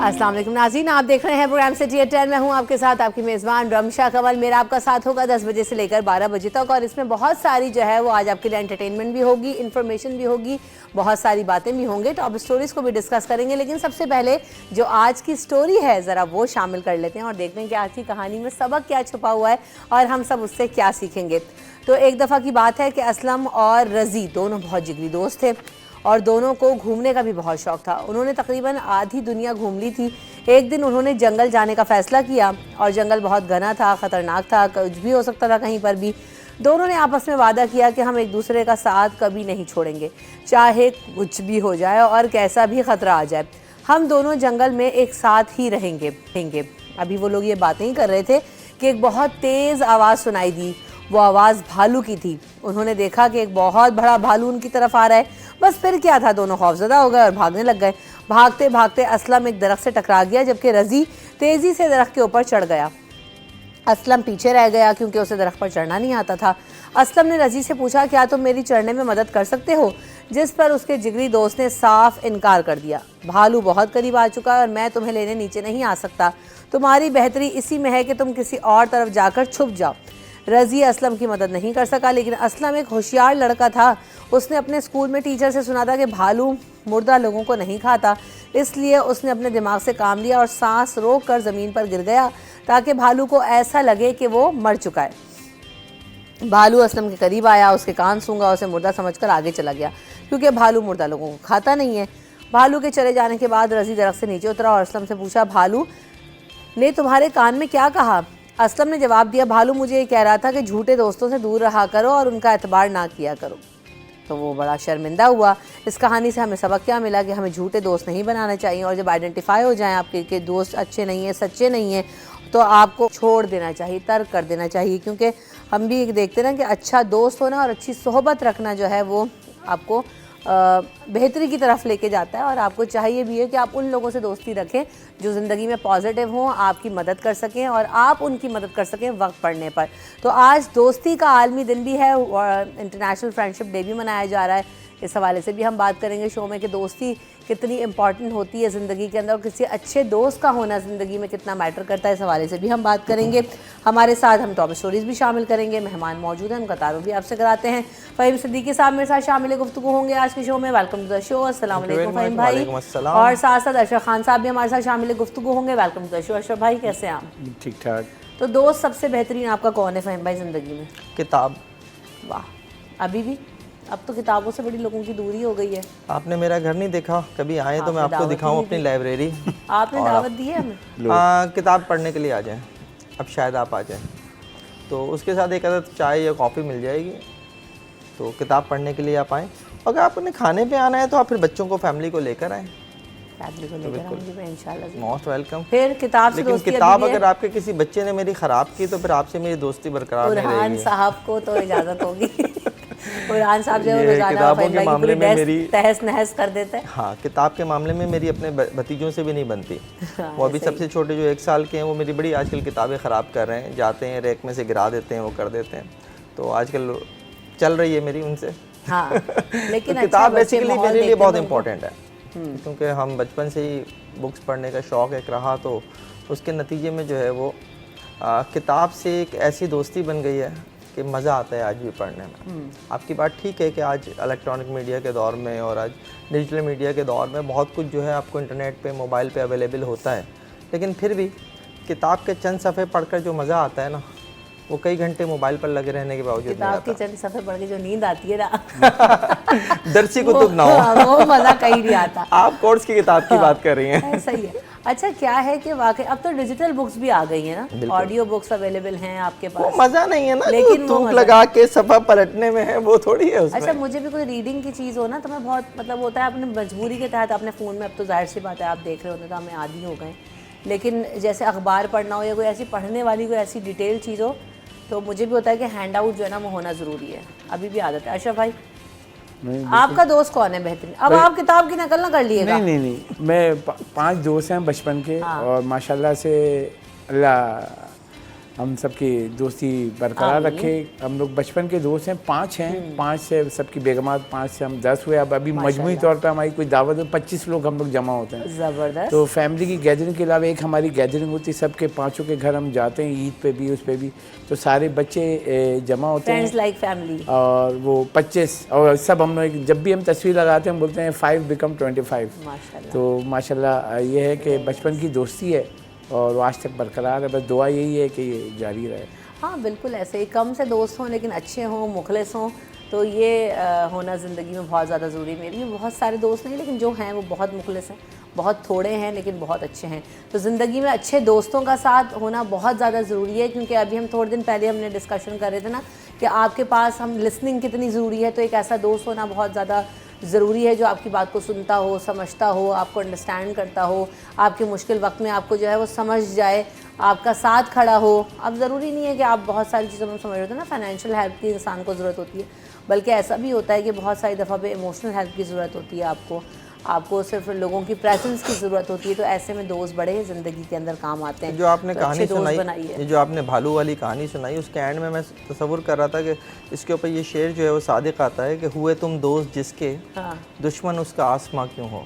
अस्सलाम वालेकुम नाज़रीन, आप देख रहे हैं प्रोग्राम सिटी एट 10। मैं हूं आपके साथ आपकी मेज़बान रमशा कमल। मेरा आपका साथ होगा 10 बजे से लेकर 12 बजे तक और इसमें बहुत सारी जो है वो आज आपके लिए एंटरटेनमेंट भी होगी, इन्फॉर्मेशन भी होगी, बहुत सारी बातें भी होंगे, टॉप स्टोरीज़ को भी डिस्कस करेंगे। लेकिन सबसे पहले जो आज की स्टोरी है ज़रा वो शामिल कर लेते हैं और देखते हैं कि आज की कहानी में सबक क्या छुपा हुआ है और हम सब उससे क्या सीखेंगे। तो एक दफ़ा की बात है कि असलम और रज़ी दोनों बहुत जिगरी दोस्त थे और दोनों को घूमने का भी बहुत शौक़ था। उन्होंने तकरीबन आधी दुनिया घूम ली थी। एक दिन उन्होंने जंगल जाने का फ़ैसला किया और जंगल बहुत घना था, ख़तरनाक था, कुछ भी हो सकता था कहीं पर भी। दोनों ने आपस में वादा किया कि हम एक दूसरे का साथ कभी नहीं छोड़ेंगे, चाहे कुछ भी हो जाए और कैसा भी ख़तरा आ जाए, हम दोनों जंगल में एक साथ ही रहेंगे। अभी वो लोग ये बातें ही कर रहे थे कि एक बहुत तेज़ आवाज़ सुनाई दी। वो आवाज़ भालू की थी। उन्होंने देखा कि एक बहुत बड़ा भालू उनकी तरफ आ रहा है। बस फिर क्या था, दोनों खौफजदा हो गए और भागने लग गए। भागते भागते असलम एक दरख्त से टकरा गया, जबकि रज़ी तेज़ी से दरख्त के ऊपर चढ़ गया। असलम पीछे रह गया क्योंकि उसे दरख्त पर चढ़ना नहीं आता था। असलम ने रज़ी से पूछा, क्या तुम मेरी चढ़ने में मदद कर सकते हो? जिस पर उसके जिगरी दोस्त ने साफ इनकार कर दिया। भालू बहुत करीब आ चुका है और मैं तुम्हें लेने नीचे नहीं आ सकता। तुम्हारी बेहतरी इसी में है कि तुम किसी और तरफ जाकर छुप जाओ। रज़ी असलम की मदद नहीं कर सका, लेकिन असलम एक होशियार लड़का था। उसने अपने स्कूल में टीचर से सुना था कि भालू मुर्दा लोगों को नहीं खाता, इसलिए उसने अपने दिमाग से काम लिया और सांस रोक कर ज़मीन पर गिर गया ताकि भालू को ऐसा लगे कि वो मर चुका है। भालू असलम के करीब आया, उसके कान सूंघा, उसे मुर्दा समझकर आगे चला गया क्योंकि भालू मुर्दा लोगों को खाता नहीं है। भालू के चले जाने के बाद रज़ी दरख्त से नीचे उतरा और असलम से पूछा, भालू ने तुम्हारे कान में क्या कहा? असलम ने जवाब दिया, भालू मुझे ये कह रहा था कि झूठे दोस्तों से दूर रहा करो और उनका एतबार ना किया करो। तो वो बड़ा शर्मिंदा हुआ। इस कहानी से हमें सबक क्या मिला कि हमें झूठे दोस्त नहीं बनाने चाहिए और जब आइडेंटिफाई हो जाएं आपके कि दोस्त अच्छे नहीं हैं, सच्चे नहीं हैं, तो आपको छोड़ देना चाहिए, तर्क कर देना चाहिए। क्योंकि हम भी देखते ना कि अच्छा दोस्त होना और अच्छी सोहबत रखना जो है वो आपको बेहतरी की तरफ लेके जाता है और आपको चाहिए भी है कि आप उन लोगों से दोस्ती रखें जो ज़िंदगी में पॉजिटिव हों, आपकी मदद कर सकें और आप उनकी मदद कर सकें वक्त पड़ने पर। तो आज दोस्ती का आलमी दिन भी है और इंटरनेशनल फ्रेंडशिप डे भी मनाया जा रहा है। इस हवाले से भी हम बात करेंगे शो में कि दोस्ती कितनी इंपॉर्टेंट होती है ज़िंदगी के अंदर और किसी अच्छे दोस्त का होना ज़िंदगी में कितना मैटर करता है। इस हवाले से भी हम बात करेंगे। हमारे साथ हम टॉप स्टोरीज़ भी शामिल करेंगे, मेहमान मौजूद हैं, उनका तारुफ भी आपसे कराते हैं। फ़हीम सिद्दीकी साहब मेरे साथ शामिल गुफ्तगू होंगे आज के शो में। Welcome to the show. अस्सलाम वालेकुम फ़हीम भाई। और साथ साथ अशरफ खान साहब भी हमारे साथ शामिल गुफ्तगू होंगे। Welcome to the show. Ashraf भाई कैसे हैं आप? ठीक ठाक। तो दोस्त सबसे बेहतरीन आपका कौन है फ़हीम भाई ज़िंदगी में? किताब। वाह। अभी भी? अब तो किताबों से बड़ी लोगों की दूरी हो गई है। आपने मेरा घर नहीं देखा, कभी आए तो मैं आपको दिखाऊं अपनी लाइब्रेरी। आपने दावत दी है हमें? किताब पढ़ने के लिए आ जाएं, अब शायद आप आ जाएं, तो उसके साथ एक आदत चाय या कॉफ़ी मिल जाएगी। तो किताब पढ़ने के लिए आप आएँ। अगर आपने खाने पे आना है तो आप फिर बच्चों को, फैमिली को लेकर आएँ। Most welcome. फिर किताब से लेकिन किताब अगर आपके किसी बच्चे ने मेरी ख़राब की तो फिर आपसे मेरी दोस्ती बरकरार नहीं रहेगी। बुरहान साहब को तो इजाज़त होगी। बुरहान साहब जो रोज़ाना किताबों के मामले में मेरी तहस नहस कर देते हैं। हाँ, किताब के मामले में मेरी अपने भतीजों से भी नहीं बनती। वो अभी सबसे छोटे जो 1 साल के हैं वो मेरी बड़ी आजकल किताबें ख़राब कर रहे हैं, जाते हैं रैक में से गिरा देते हैं, वो कर देते हैं। तो आजकल चल रही है मेरी उनसे। हाँ, लेकिन किताब बेसिकली मेरे लिए बहुत इंपॉर्टेंट है क्योंकि हम बचपन से ही बुक्स पढ़ने का शौक़ एक रहा, तो उसके नतीजे में जो है वो किताब से एक ऐसी दोस्ती बन गई है कि मज़ा आता है आज भी पढ़ने में। आपकी बात ठीक है कि आज इलेक्ट्रॉनिक मीडिया के दौर में और आज डिजिटल मीडिया के दौर में बहुत कुछ जो है आपको इंटरनेट पे, मोबाइल पे अवेलेबल होता है, लेकिन फिर भी किताब के चंद सफ़े पढ़कर जो मज़ा आता है ना, वो कई घंटे मोबाइल पर लगे रहने के बावजूद नहीं आता। किताब के चंद सफ़े पढ़ के जो नींद आती है ना दरसी कुतुब ना हो, वो मज़ा कहीं नहीं आता। आप कोर्स की किताब की बात कर रही हैं। सही है। अच्छा, क्या है कि वाकई अब तो डिजिटल बुक्स भी आ गई हैं ना, ऑडियो बुक्स अवेलेबल हैं आपके पास। वो मज़ा नहीं है ना, लेकिन तुक लगा के सफ़ा पलटने में है, वो थोड़ी है उसमें। अच्छा, मुझे भी कोई रीडिंग की चीज़ हो ना तो मैं बहुत मतलब होता है अपने मजबूरी के तहत अपने फ़ोन में, अब तो जाहिर सी बात है आप देख रहे होते तो हमें आदी हो गए, लेकिन जैसे अखबार पढ़ना हो या कोई ऐसी पढ़ने वाली कोई ऐसी डिटेल चीज़ हो तो मुझे भी होता है कि हैंड आउट जो है ना वो होना ज़रूरी है। अभी भी आदत है। अशरफ भाई, आपका दोस्त कौन है बेहतरीन? अब आप किताब की नकल ना कर लिएगा। नहीं, मैं 5 दोस्त हैं बचपन के। हाँ। और माशाल्लाह से अल्लाह हम सबकी दोस्ती बरकरार रखे। हम लोग बचपन के दोस्त हैं, 5 हैं, 5 से सबकी बेगमात, 5 से हम 10 हुए। अब अभी मजमूई तौर पे हमारी कोई दावत में 25 लोग हम लोग जमा होते हैं। जबरदस्त। तो फैमिली की गैदरिंग के अलावा एक हमारी गैदरिंग होती है, सबके 5 के घर हम जाते हैं, ईद पे भी उस पे भी, तो सारे बच्चे जमा होते हैं, लाइक फैमिली। और वो 25 और सब हम लोग जब भी हम तस्वीर लगाते हैं हम बोलते हैं 5 become 25। माशाल्लाह। तो माशाल्लाह ये है कि बचपन की दोस्ती है और वो आज तक बरकरार है। बस दुआ यही है कि ये जारी रहे। हाँ बिल्कुल, ऐसे ही कम से दोस्त हों लेकिन अच्छे हों, मुखलिस हों, तो ये होना ज़िंदगी में बहुत ज़्यादा ज़रूरी है। मेरे भी बहुत सारे दोस्त नहीं, लेकिन जो हैं वो बहुत मुखलिस हैं, बहुत थोड़े हैं लेकिन बहुत अच्छे हैं। तो ज़िंदगी में अच्छे दोस्तों का साथ होना बहुत ज़्यादा ज़रूरी है, क्योंकि अभी हम थोड़े दिन पहले हमने डिस्कशन कर रहे थे ना कि आपके पास हम लिसनिंग कितनी ज़रूरी है। तो एक ऐसा दोस्त होना बहुत ज़्यादा ज़रूरी है जो आपकी बात को सुनता हो, समझता हो, आपको अंडरस्टैंड करता हो, आपके मुश्किल वक्त में आपको जो है वो समझ जाए, आपका साथ खड़ा हो। अब ज़रूरी नहीं है कि आप बहुत सारी चीज़ों में समझ रहे हो ना, फाइनेंशियल हेल्प की इंसान को ज़रूरत होती है, बल्कि ऐसा भी होता है कि बहुत सारी दफ़ा पे इमोशनल हेल्प की ज़रूरत होती है आपको सिर्फ लोगों की प्रेजेंस की ज़रूरत होती है। तो ऐसे में दोस्त बड़े ज़िंदगी के अंदर काम आते हैं। जो आपने तो कहानी अच्छे दोस्त सुनाई, बनाइए। ये जो आपने भालू वाली कहानी सुनाई, उसके एंड में मैं तसव्वुर कर रहा था कि इसके ऊपर ये शेर जो है वो सादिक आता है कि हुए तुम दोस्त जिसके, हाँ। दुश्मन उसका आसमां क्यों हो।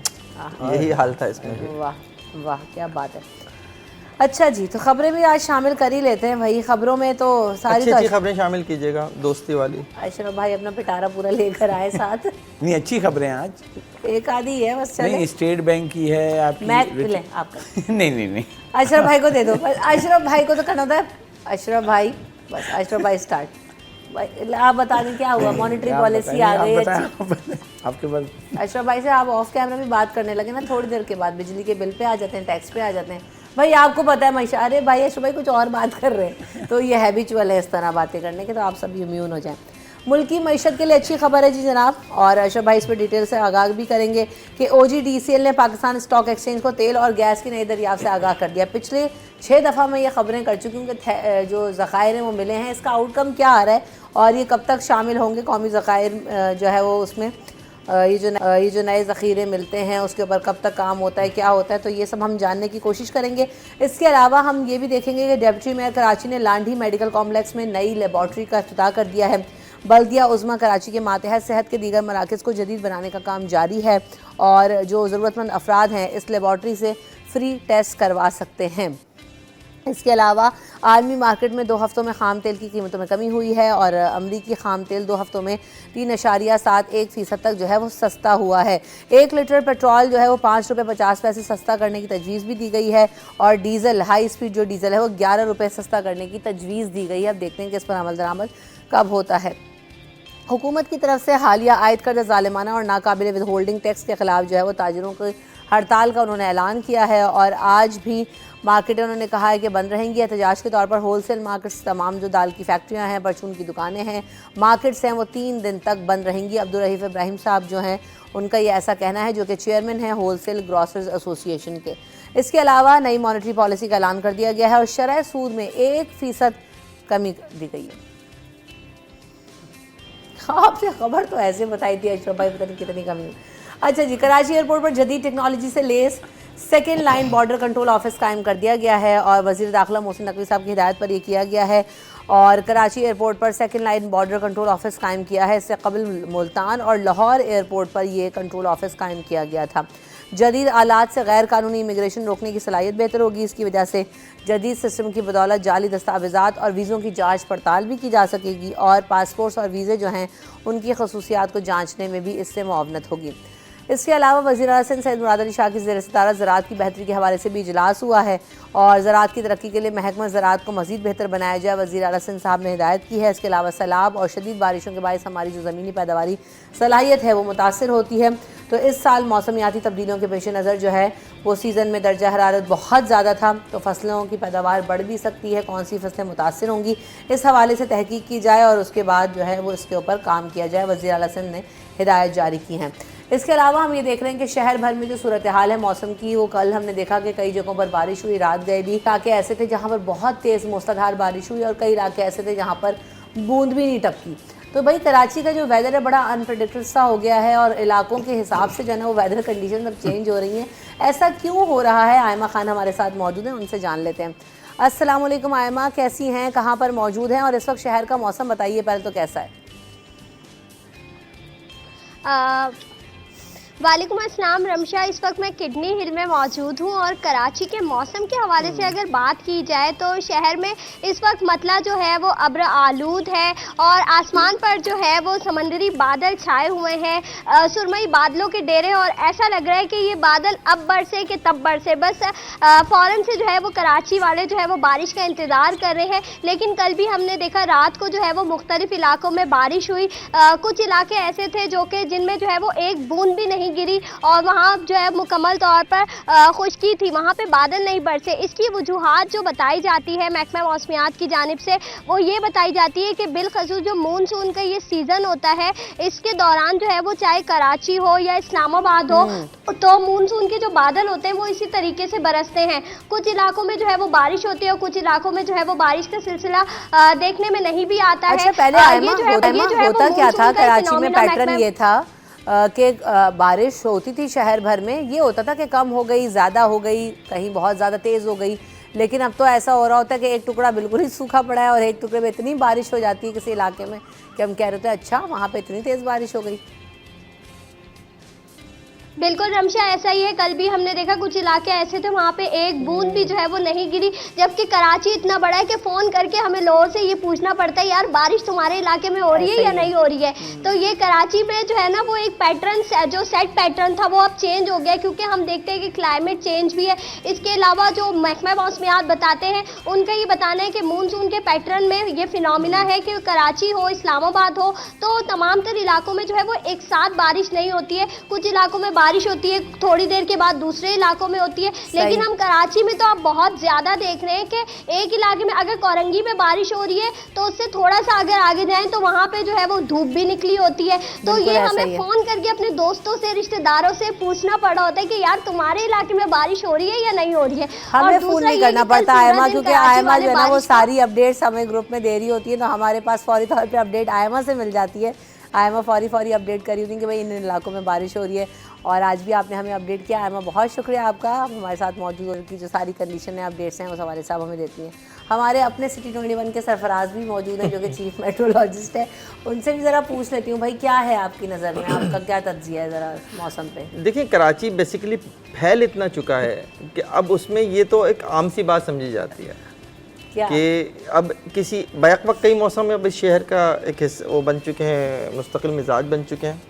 यही हाल था इसमें भी। वाह वाह, क्या बात है। अच्छा जी, तो खबरें भी आज शामिल कर ही लेते हैं भाई। खबरों में तो सारी अच्छी खबरें शामिल कीजिएगा, दोस्ती वाली। अशरफ भाई अपना पिटारा पूरा लेकर आए साथ। नहीं, अच्छी खबरें आज, एक आधी है बस, चले। नहीं स्टेट बैंक की है आपकी। मैं ले आपका। नहीं अशरफ भाई को दे दो, अशरफ भाई को तो करना होता है। अशरफ भाई, बस अशरफ भाई स्टार्ट। भाई आप बता दें क्या हुआ, मॉनेटरी पॉलिसी आ गई अच्छी। आपके पास अशरफ भाई से आप ऑफ कैमरा भी बात करने लगे ना, थोड़ी देर के बाद बिजली के बिल पे आ जाते हैं, टैक्स पे आ जाते हैं। भाई आपको पता है मैशा, अरे भाई अशरफ भाई कुछ और बात कर रहे हैं, तो ये हैबिचुअल है इस तरह बातें करने के, तो आप सब इम्यून हो जाएं। मुल्क की मईशत के लिए अच्छी खबर है जी जनाब, और अशरफ भाई इस पर डिटेल से आगाह भी करेंगे कि OGDCL ने पाकिस्तान स्टॉक एक्सचेंज को तेल और गैस की नई दरियाफ्त से आगाह कर दिया। पिछले 6 दफ़ा मैं ये खबरें कर चुकी हूँ कि जो ज़खायर हैं वो मिले हैं, इसका आउटकम क्या आ रहा है और ये कब तक शामिल होंगे कौमी ज़खायर जो है वो, उसमें ये जो नए ज़ख़ीरे मिलते हैं उसके ऊपर कब तक काम होता है, क्या होता है, तो ये सब हम जानने की कोशिश करेंगे। इसके अलावा हम ये भी देखेंगे कि डेप्टी मेयर कराची ने लांडी मेडिकल कॉम्प्लेक्स में नई लेबॉर्ट्री का इफ्तिताह कर दिया है। बल्दिया उज़्मा कराची के मातहत सेहत के दीगर मराकज़ को जदीद बनाने का काम जारी है, और जो ज़रूरतमंद अफराद हैं इस लेबॉर्ट्री से फ्री टेस्ट करवा सकते हैं। इसके अलावा आलमी मार्केट में 2 हफ्तों में खाम तेल की कीमतों में कमी हुई है, और अमरीकी खाम तेल 2 हफ्तों में 3.71% तक जो है वो सस्ता हुआ है। 1 लीटर पेट्रोल जो है वो 5 रुपये 50 पैसे सस्ता करने की तजवीज़ भी दी गई है, और डीज़ल हाई स्पीड जो डीज़ल है वो 11 रुपये सस्ता करने की तजवीज़ दी गई है। अब देखते हैं कि इस पर अमल दरामद कब होता है। हुकूमत की तरफ से हालिया आयद करदा ज़ालिमाना और नाकाबिल विद होल्डिंग टैक्स के ख़िलाफ़ जो है वो ताजरों की हड़ताल का उन्होंने ऐलान किया है, और आज भी मार्केटें उन्होंने कहा है कि बंद रहेंगी। एहतजाज के तौर पर होलसेल मार्केट्स, तमाम जो दाल की फैक्ट्रियां हैं, परचून की दुकानें हैं, मार्केट्स हैं, वो 3 दिन तक बंद रहेंगी। अब्दुल रहीफ इब्राहिम साहब जो हैं उनका ये ऐसा कहना है, जो कि चेयरमैन हैं होलसेल ग्रॉसर्स एसोसिएशन के। इसके अलावा नई मॉनेटरी पॉलिसी का ऐलान कर दिया गया है, और शरह सूद में 1% कमी दी गई है। आपने खबर तो ऐसे बताई थी अशरफ भाई, पता नहीं कितनी कमी। अच्छा जी, कराची एयरपोर्ट पर जदीद टेक्नोलॉजी से less second line border control office कायम कर दिया गया है, और वज़ीर दाखिला मोहसिन नकवी साहब की हिदायत पर यह किया गया है, और कराची एयरपोर्ट पर second line border control office कायम किया है। इससे कबल मुल्तान और लाहौर एयरपोर्ट पर यह कंट्रोल ऑफिस कायम किया गया था। जदीद आलात से गैर कानूनी इमिग्रेशन रोकने की सलाहियत बेहतर होगी। इसकी वजह से जदीद सिस्टम की बदौलत जाली दस्तावेज़ात और वीज़ों की जांच पड़ताल भी की जा सकेगी, और पासपोर्ट्स और वीज़े जो हैं उनकी खसूसियात को जांचने में भी इससे मुआवनत होगी। इसके अलावा वज़ीर आला सिंध सैयद मुराद अली शाह की ज़ेर सदारत ज़राअत की बेहतरी के हवाले से भी इजलास हुआ है, और ज़राअत की तरक्की के लिए महकमा ज़राअत को मज़ीद बेहतर बनाया जाए, वज़ीर आला सिंध साहब ने हिदायत की है। इसके अलावा सैलाब और शदीद बारिशों के बायस हमारी जो ज़मीनी पैदावारी सलाहियत है वो मुतासर होती है। तो इस साल मौसमियाती तब्दीलियों के पेश नज़र जो है वो सीज़न में दर्जा हरारत बहुत ज़्यादा था, तो फसलों की पैदावार बढ़ भी सकती है, कौन सी फसलें मुतासर होंगी, इस हवाले से तहकीक की जाए और उसके बाद जो है वो इसके ऊपर काम किया जाए। वज़ीर आला सिंध ने हिदायत जारी की हैं। इसके अलावा हम ये देख रहे हैं कि शहर भर में जो सूरत हाल है मौसम की, वो कल हमने देखा कि कई जगहों पर बारिश हुई, रात गए भी इलाके ऐसे थे जहाँ पर बहुत तेज़ मूसलाधार बारिश हुई, और कई इलाके ऐसे थे जहाँ पर बूंद भी नहीं टपकी। तो भाई कराची का जो वेदर है बड़ा अनप्रेडिक्टेबल सा हो गया है, और इलाकों के हिसाब से जो है वो वेदर कंडीशन अब चेंज हो रही हैं। ऐसा क्यों हो रहा है? आयमा खान हमारे साथ मौजूद हैं, उनसे जान लेते हैं। अस्सलाम वालेकुम आयमा, कैसी हैं, कहाँ पर मौजूद हैं और इस वक्त शहर का मौसम बताइए पहले तो कैसा है? वालेकुम अस्सलाम रमशा। इस वक्त मैं किडनी हिल में मौजूद हूँ और कराची के मौसम के हवाले से अगर बात की जाए तो शहर में इस वक्त मतला जो है वो अब्र आलूद है और आसमान पर जो है वो समंदरी बादल छाए हुए हैं, सुरमई बादलों के डेरे, और ऐसा लग रहा है कि ये बादल अब बरसे कि तब बरसे। बस फ़ौरन से जो है वो कराची वाले जो है वो बारिश का इंतज़ार कर रहे हैं। लेकिन कल भी हमने देखा रात को जो है वो मुख्तलिफ इलाकों में बारिश हुई। कुछ इलाके ऐसे थे जो कि जिनमें जो है वो एक बूंद भी नहीं गिरी और वहाँ जो है मुकम्मल तौर पर खुश्की थी, वहाँ पे बादल नहीं बरसे। इसकी वजूहात जो बताई जाती है महकमा मौसमियात की जानिब से वो ये बताई जाती है कि बिलखसूस जो मानसून का ये सीज़न होता है इसके दौरान जो है वो चाहे कराची हो या इस्लामाबाद हो तो मानसून के जो बादल होते हैं वो इसी तरीके से बरसते हैं। कुछ इलाकों में जो है वो बारिश होती है और कुछ इलाकों में जो है वो बारिश का सिलसिला देखने में नहीं भी आता है। अच्छा, पहले होता क्या था कराची में? पैटर्न ये था कि बारिश होती थी शहर भर में, ये होता था कि कम हो गई, ज़्यादा हो गई, कहीं बहुत ज़्यादा तेज़ हो गई। लेकिन अब तो ऐसा हो रहा होता है कि एक टुकड़ा बिल्कुल ही सूखा पड़ा है और एक टुकड़े में इतनी बारिश हो जाती है किसी इलाके में कि हम कह रहे थे अच्छा वहाँ पे इतनी तेज़ बारिश हो गई। बिल्कुल रमशा, ऐसा ही है। कल भी हमने देखा कुछ इलाके ऐसे थे वहाँ पे एक बूंद भी जो है वो नहीं गिरी, जबकि कराची इतना बड़ा है कि फ़ोन करके हमें लोगों से ये पूछना पड़ता है यार बारिश तुम्हारे इलाके में हो रही है या नहीं हो रही है। तो ये कराची में जो है ना वो एक पैटर्न जो सेट पैटर्न था वो अब चेंज हो गया, क्योंकि हम देखते हैं कि क्लाइमेट चेंज भी है। इसके अलावा जो महकमा मौसमियात बताते हैं उनका ये बताना है कि मानसून के पैटर्न में ये फिनोमिना है कि कराची हो, इस्लामाबाद हो, तो तमाम तर इलाकों में जो है वो एक साथ बारिश नहीं होती है। कुछ इलाकों में बारिश होती है, थोड़ी देर के बाद दूसरे इलाकों में होती है। लेकिन हम कराची में तो आप बहुत ज़्यादा देख रहे हैं कि एक इलाके में अगर कोरंगी में बारिश हो रही है तो उससे थोड़ा सा अगर आगे जाएं तो वहाँ पे जो है वो धूप भी निकली होती है। तो ये हमें फ़ोन करके अपने दोस्तों से, रिश्तेदारों से पूछना पड़ा होता है कि यार तुम्हारे इलाके में बारिश हो रही है या नहीं हो रही है। हमें फ़ोन नहीं करना पड़ता आयमा, क्योंकि आयमा जो है ना वो सारी अपडेट्स हमें ग्रुप में दे रही होती है, तो हमारे पास फौरी तौर पर अपडेट आयमा से मिल जाती है। आयमा फौरी अपडेट करी होती है कि भाई इन इलाकों में बारिश हो रही है, और आज भी आपने हमें अपडेट किया। आयमा बहुत शुक्रिया आपका, हमारे साथ मौजूद होने की। जो सारी कंडीशन है, अपडेट्स हैं, वो हमारे साहब हमें देती हैं। हमारे अपने सिटी 21 के सरफराज भी मौजूद हैं जो कि चीफ मेट्रोलॉजिस्ट है, उनसे भी ज़रा पूछ लेती हूँ भाई क्या है आपकी नज़र में, आपका क्या तज्जिया है ज़रा मौसम पे? देखिए, कराची बेसिकली फैल इतना चुका है कि अब उसमें ये तो एक आम सी बात समझी जाती है कि अब किसी बैक वक्त कई मौसम में अब इस शहर का एक वो बन चुके हैं, मुस्तकिल मिजाज बन चुके हैं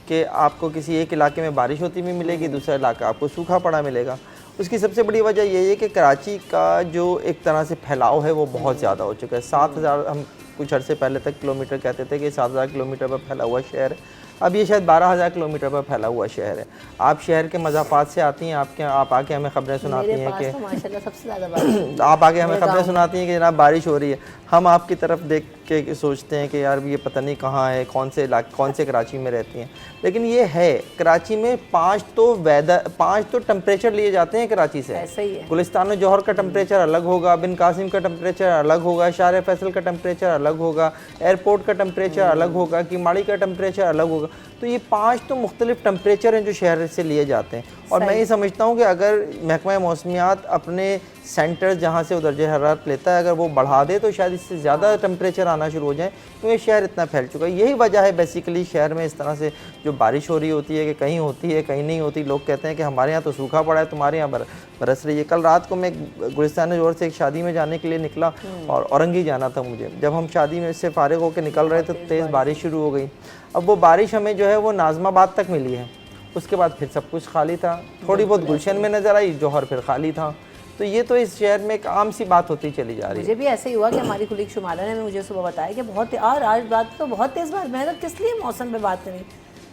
कि आपको किसी एक इलाके में बारिश होती भी मिलेगी, दूसरा इलाका आपको सूखा पड़ा मिलेगा। उसकी सबसे बड़ी वजह यही है कि कराची का जो एक तरह से फैलाव है वो बहुत ज़्यादा हो चुका है। 7000, हम कुछ अर्से पहले तक किलोमीटर कहते थे कि 7000 किलोमीटर पर फैला हुआ शहर है, अब ये शायद 12000 किलोमीटर पर फैला हुआ शहर है। आप शहर के मज़ाफ़ात से आती हैं, आप आके हमें ख़बरें सुनाती हैं कि तो माशाल्लाह सबसे ज़्यादा बारिश आप आके हमें ख़बरें सुनाती हैं कि जनाब बारिश हो रही है। हम आपकी तरफ देख के सोचते हैं कि यार ये पता नहीं कहाँ है, कौन से कराची में रहती हैं। लेकिन ये है, कराची में 5 तो टेम्परेचर लिए जाते हैं कराची से। ऐसा ही है। गुलिस्तान जौहर का टेम्परेचर अलग होगा, बिन कासिम का टेम्परेचर अलग होगा, शार फैसल का टेम्परेचर अलग होगा, एयरपोर्ट का टेम्परेचर अलग होगा, किमाड़ी का टेम्परेचर अलग होगा। तो ये 5 तो मुख्तलिफ टेम्परेचर हैं जो शहर से लिए जाते हैं। और मैं ये समझता हूँ कि अगर महकमा मौसमियात अपने सेंटर्स जहाँ से वो दर्जे हरारत लेता है अगर वो बढ़ा दे तो शायद इससे ज़्यादा टेम्परेचर आना शुरू हो जाए, क्योंकि शहर इतना फैल चुका है। यही वजह है बेसिकली शहर में इस तरह से जो बारिश हो रही होती है कि कहीं होती है कहीं नहीं होती। लोग कहते हैं कि हमारे यहाँ तो सूखा पड़ा है, तुम्हारे यहाँ बरस रही है। कल रात को मैं गुलिस्तान जोर से एक शादी में जाने के लिए निकला और औरंगी जाना था मुझे। जब हम शादी में से फारिग होकर निकल रहे थे तो तेज़ बारिश शुरू हो गई। अब वो बारिश हमें जो है वो नाज़माबाद तक मिली है, उसके बाद फिर सब कुछ खाली था। थोड़ी बहुत गुलशन में नज़र आई, जौहर फिर खाली था। तो ये तो इस शहर में एक आम सी बात होती चली जा रही है। मुझे भी ऐसे ही हुआ कि हमारी कुलीग शुमाला ने मुझे सुबह बताया कि बहुत, और आज बात तो बहुत तेज़ बारिश, मैंने कहा किस लिए मौसम पे बात करी,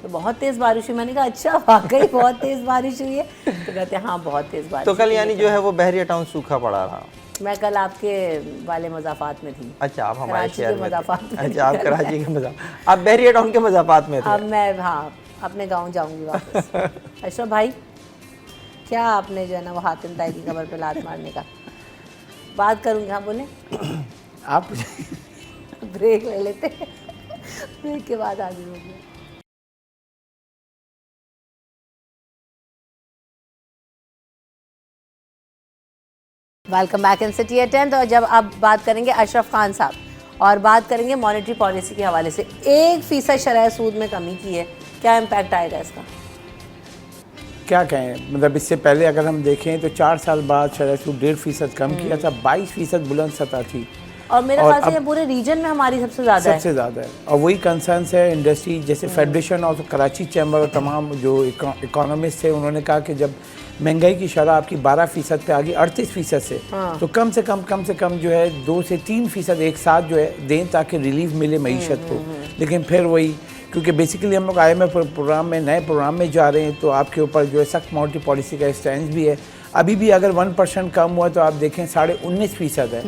तो बहुत तेज़ बारिश हुई। मैंने कहा अच्छा वाकई बहुत तेज़ बारिश हुई है? तो कहते हैं हाँ बहुत तेज़ बारिश। तो कल यानी जो है वो बहरिया टाउन सूखा पड़ा रहा। मैं कल आपके वाले मज़ाफ़ात में थी। अच्छा, आप हमारे शहर में मज़ाफ़ात में। अच्छा, आप कराची के मज़ाफ़ात, आप बहरिया टाउन के मज़ाफ़ात में थे। अब मैं हाँ अपने गाँव जाऊँगी वापस। अशरफ भाई, क्या आपने जो है ना वो हातिम ताई की कमर पे लात मारने का बात करूँगी? हाँ बोले आप ब्रेक ले लेते हैं, ब्रेक के बाद हाजिर होंगे। Welcome back in city at 10। तो जब अब बात करेंगे अशरफ खान साहब और बात करेंगे मॉनेटरी पॉलिसी के हवाले से, 1% शरह सूद में कमी की है, क्या इम्पैक्ट आएगा इसका? क्या कहें, मतलब इससे पहले अगर हम देखें तो 4 साल बाद शरह सूद 1.5% कम किया था, 22% बुलंद सतह थी और मेरे ख्याल से ये पूरे रीजन में हमारी सबसे ज़्यादा है। सबसे ज़्यादा है। और वही कंसर्न्स है इंडस्ट्री, जैसे फेडरेशन और कराची चैम्बर और तमाम जो इकोनॉमिस्ट थे, उन्होंने कहा कि जब महंगाई की शरह आपकी 12% पे आ गई 38% से, तो कम से कम जो है 2 से 3% एक साथ जो है दें ताकि रिलीफ मिले मईशत को। लेकिन फिर वही, क्योंकि बेसिकली हम लोग IMF प्रोग्राम में, नए प्रोग्राम में जा रहे हैं, तो आपके ऊपर जो है सख्त मॉनेटरी पॉलिसी का स्टैंड भी है। अभी भी अगर 1% कम हुआ तो आप देखें 19.5% है।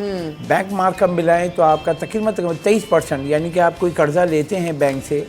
बैंक मार्कअप मिलाएं तो आपका तकरीबन 23%, यानी कि आप कोई कर्जा लेते हैं बैंक से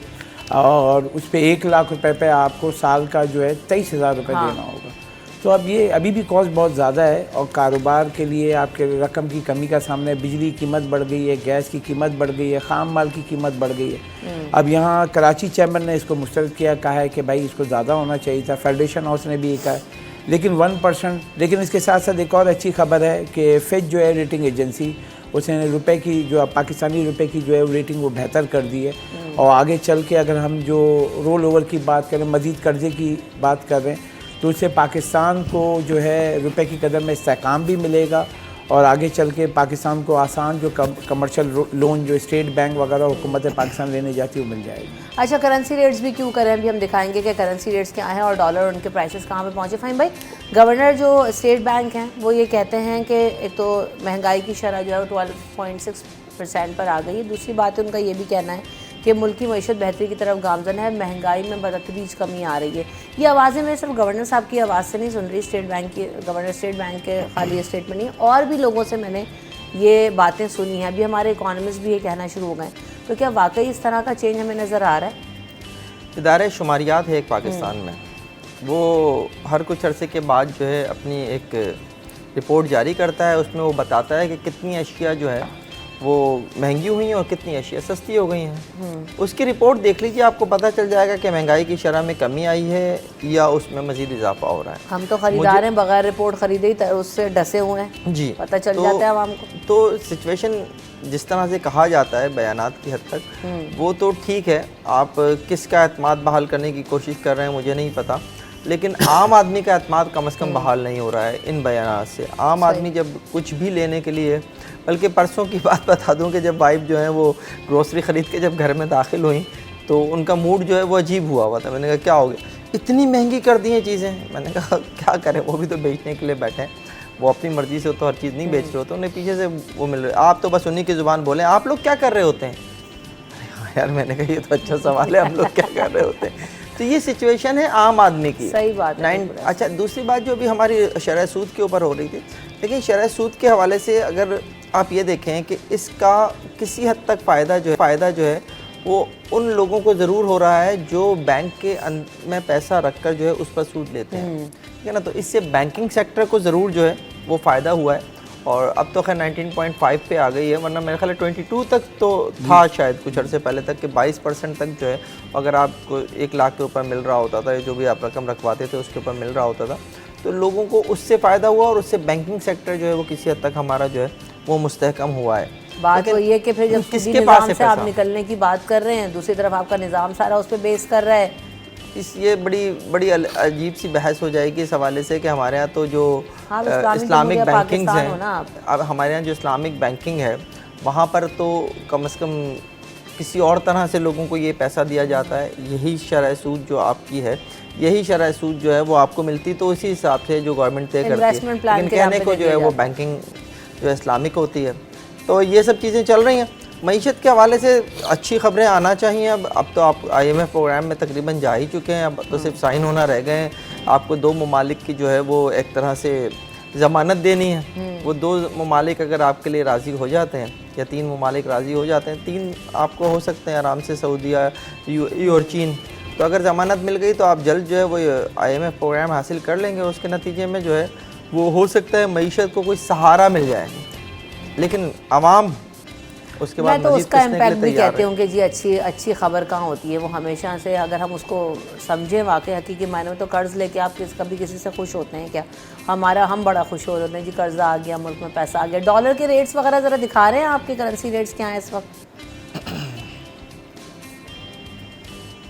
और उस पर 1 लाख रुपए पे आपको साल का जो है 23,000 रुपये देना होगा। तो अब ये अभी भी कॉस्ट बहुत ज़्यादा है और कारोबार के लिए आपके रकम की कमी का सामना है। बिजली की कीमत बढ़ गई है, गैस की कीमत बढ़ गई है, ख़ाम माल की कीमत बढ़ गई है। अब यहाँ कराची चैम्बर ने इसको मुस्तरद किया, कहा है कि भाई इसको ज़्यादा होना चाहिए था। फेडरेशन हाउस ने भी ये कहा है, लेकिन 1%। लेकिन इसके साथ साथ एक और अच्छी खबर है कि फिच जो है रेटिंग एजेंसी, उसने रुपए की जो पाकिस्तानी रुपए की जो है रेटिंग वो बेहतर कर दी है। और आगे चल के अगर हम जो रोल ओवर की बात करें, मज़ीद कर्जे की बात कर रहे हैं, तो उससे पाकिस्तान को जो है रुपए की कदर में इस्तेहकाम भी मिलेगा और आगे चल के पाकिस्तान को आसान जो कमर्शियल लोन जो स्टेट बैंक वगैरह हुकूमत पाकिस्तान लेने जाती है वो मिल जाएगी। अच्छा, करेंसी रेट्स भी क्यों करें, अभी हम दिखाएंगे कि करेंसी रेट्स क्या हैं और डॉलर और उनके प्राइसेस कहाँ पे पहुँचे। फ़हीम भाई, गवर्नर जो स्टेट बैंक हैं वो ये कहते हैं कि एक तो महंगाई की शरह जो है वो 12.6% पर आ गई है। दूसरी बात उनका ये भी कहना है कि मुल्क की मईशत बेहतरी की तरफ गामजन है, महंगाई में बतदरीज कमी आ रही है। ये आवाज़ें मैं सिर्फ गवर्नर साहब की आवाज़ से नहीं सुन रही, स्टेट बैंक की, गवर्नर स्टेट बैंक के खाली स्टेटमेंट नहीं, और भी लोगों से मैंने ये बातें सुनी हैं। अभी हमारे इकोनॉमिस्ट भी ये कहना शुरू हो गए। तो क्या वाकई इस तरह का चेंज हमें नज़र आ रहा है? इदारे शुमारियात है एक पाकिस्तान में, वो हर कुछ अरसे के बाद जो है अपनी एक रिपोर्ट जारी करता है। उसमें वो बताता है कि कितनी अशिया जो है वो महंगी हुई हैं और कितनी अशिया सस्ती हो गई हैं। उसकी रिपोर्ट देख लीजिए, आपको पता चल जाएगा कि महंगाई की शरह में कमी आई है या उसमें मज़ीद इजाफा हो रहा है। हम तो खरीदार हैं, बगैर रिपोर्ट खरीदे ही उससे डसे हुए हैं जी, पता चल जाता है आवाम को। तो सिचुएशन जिस तरह से कहा जाता है बयानात की हद तक, वो तो ठीक है। आप किसका एतमाद बहाल करने की कोशिश कर रहे हैं मुझे नहीं पता, लेकिन आम आदमी का एतमाद कम से कम बहाल नहीं हो रहा है इन बयानात से। आम आदमी जब कुछ भी लेने के लिए, बल्कि परसों की बात बता दूं कि जब वाइफ जो है वो ग्रोसरी ख़रीद के जब घर में दाखिल हुई तो उनका मूड जो है वो अजीब हुआ था। मैंने कहा क्या हो गया, इतनी महंगी कर दी हैं चीज़ें। मैंने कहा क्या करें, वो भी तो बेचने के लिए बैठे हैं, वो अपनी मर्ज़ी से तो हर चीज़ नहीं बेच रहे होते, उन्हें पीछे से वो मिल रहे, आप तो बस उन्हीं की ज़ुबान बोलें, आप लोग क्या कर रहे होते हैं। यार मैंने कहा ये तो अच्छा सवाल है, हम लोग क्या कर रहे होते हैं। तो ये सिचुएशन है आम आदमी की। सही बात है। अच्छा, दूसरी बात जो अभी हमारी शरह सूद के ऊपर हो रही थी, लेकिन शरह सूद के हवाले से अगर आप ये देखें कि इसका किसी हद तक फ़ायदा जो है वो उन लोगों को ज़रूर हो रहा है जो बैंक के में पैसा रख कर जो है उस पर सूद लेते हैं, ठीक है ना। तो इससे बैंकिंग सेक्टर को ज़रूर जो है वो फ़ायदा हुआ है। और अब तो खैर 19.5 पे आ गई है, वरना मेरे ख्याल 22 तक तो था शायद कुछ अर्से पहले तक कि 22% तक जो है अगर आपको 1 लाख के ऊपर मिल रहा होता था, जो भी आप रकम रखवाते थे उसके ऊपर मिल रहा होता था, तो लोगों को उससे फ़ायदा हुआ और उससे बैंकिंग सेक्टर जो है वो किसी हद तक हमारा जो है वो मुस्तहकम हुआ है। बात वही है कि फिर जब किसके पास से आप निकलने की बात कर रहे हैं, दूसरी तरफ आपका निज़ाम सारा उस पर बेस कर रहा है। ये बड़ी अजीब सी बहस हो जाएगी इस हवाले से कि हमारे यहाँ तो जो इस्लामिक बैंकिंग है, अब हमारे यहाँ जो इस्लामिक बैंकिंग है वहाँ पर तो कम से कम किसी और तरह से लोगों को ये पैसा दिया जाता है। यही शरह सूद जो आपकी है, यही शरह सूद जो है वो आपको मिलती, तो उसी हिसाब से जो गवर्नमेंट तय करती है, लेकिन कहने को जो है वो बैंकिंग जो है इस्लामिक होती है। तो ये सब चीज़ें चल रही हैं। मईशत के हवाले से अच्छी ख़बरें आना चाहिए। अब तो आप IMF प्रोग्राम में तकरीबन जा ही चुके हैं, अब तो सिर्फ साइन होना रह गए हैं। आपको 2 ममालिक की जो है वो एक तरह से ज़मानत देनी है। वो 2 ममालिक अगर आपके लिए राज़ी हो जाते हैं या 3 ममालिक राज़ी हो जाते हैं, 3 आपको हो सकते हैं आराम से, सऊदीया, UAE और चीन। तो अगर ज़मानत मिल गई तो आप जल्द जो है वो IMF प्रोग्राम हासिल कर लेंगे। उसके नतीजे में जो है वो हो सकता है मईशत को कोई सहारा मिल जाए। लेकिन आवाम उसके मैं बाद तो मजीद उसका पिसने के लिए इम्पैक्ट भी तैयार कहती है। हूँ कि जी अच्छी खबर कहाँ होती है, वो हमेशा से अगर हम उसको समझें वाकई हकीकी मायने में, तो कर्ज़ लेके आप कभी किसी से खुश होते हैं क्या? हम बड़ा खुश हो रहे हैं जी, कर्जा आ गया, मुल्क में पैसा आ गया। डॉलर के रेट्स वगैरह ज़रा दिखा रहे हैं आपके करेंसी रेट्स क्या हैं इस वक्त?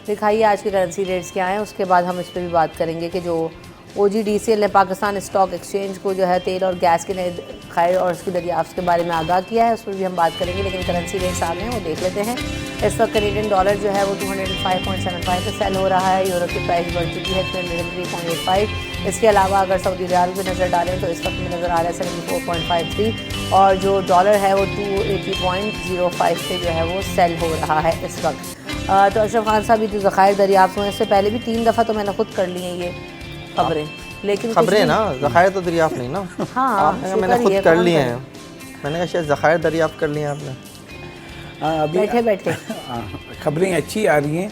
दिखाइए आज के करेंसी रेट्स क्या हैं, उसके बाद हम इस पर भी बात करेंगे कि जो OGDCL ने पाकिस्तान स्टॉक एक्सचेंज को जो है तेल और गैस के नए खैर और उसकी दरियाफ्त के बारे में आगाह किया है, उस पर भी हम बात करेंगे। लेकिन करेंसी रेट्स आ गए हैं, वो देख लेते हैं। इस वक्त कैनेडियन डॉलर जो है वो 205.75 पे सेल हो रहा है। यूरो की प्राइस बढ़ चुकी है 303.85। इसके अलावा अगर सऊदी रियाल की नज़र डालें तो इस वक्त में नज़र आ रहा है 74.53 और जो डॉलर है वो 280.05 पे जो है वो सेल हो रहा है इस वक्त। तो अशरफ खान साहब, ये जो ज़खायर दरियाफ्त हुए इससे पहले भी 3 दफ़ा तो मैंने खुद कर ली हैं ये खबरें, लेकिन कुछ खबरें भी- ना, ज़खायर तो दरियाफ्त नहीं ना। हाँ, आपने कहा मैंने शुक्र खुद ये कर कौन लिए करे? हैं, मैंने कहा शायद ज़खायर दरियाफ्त कर लिए हैं आपने। अभी बैठे बैठे खबरें अच्छी आ रही हैं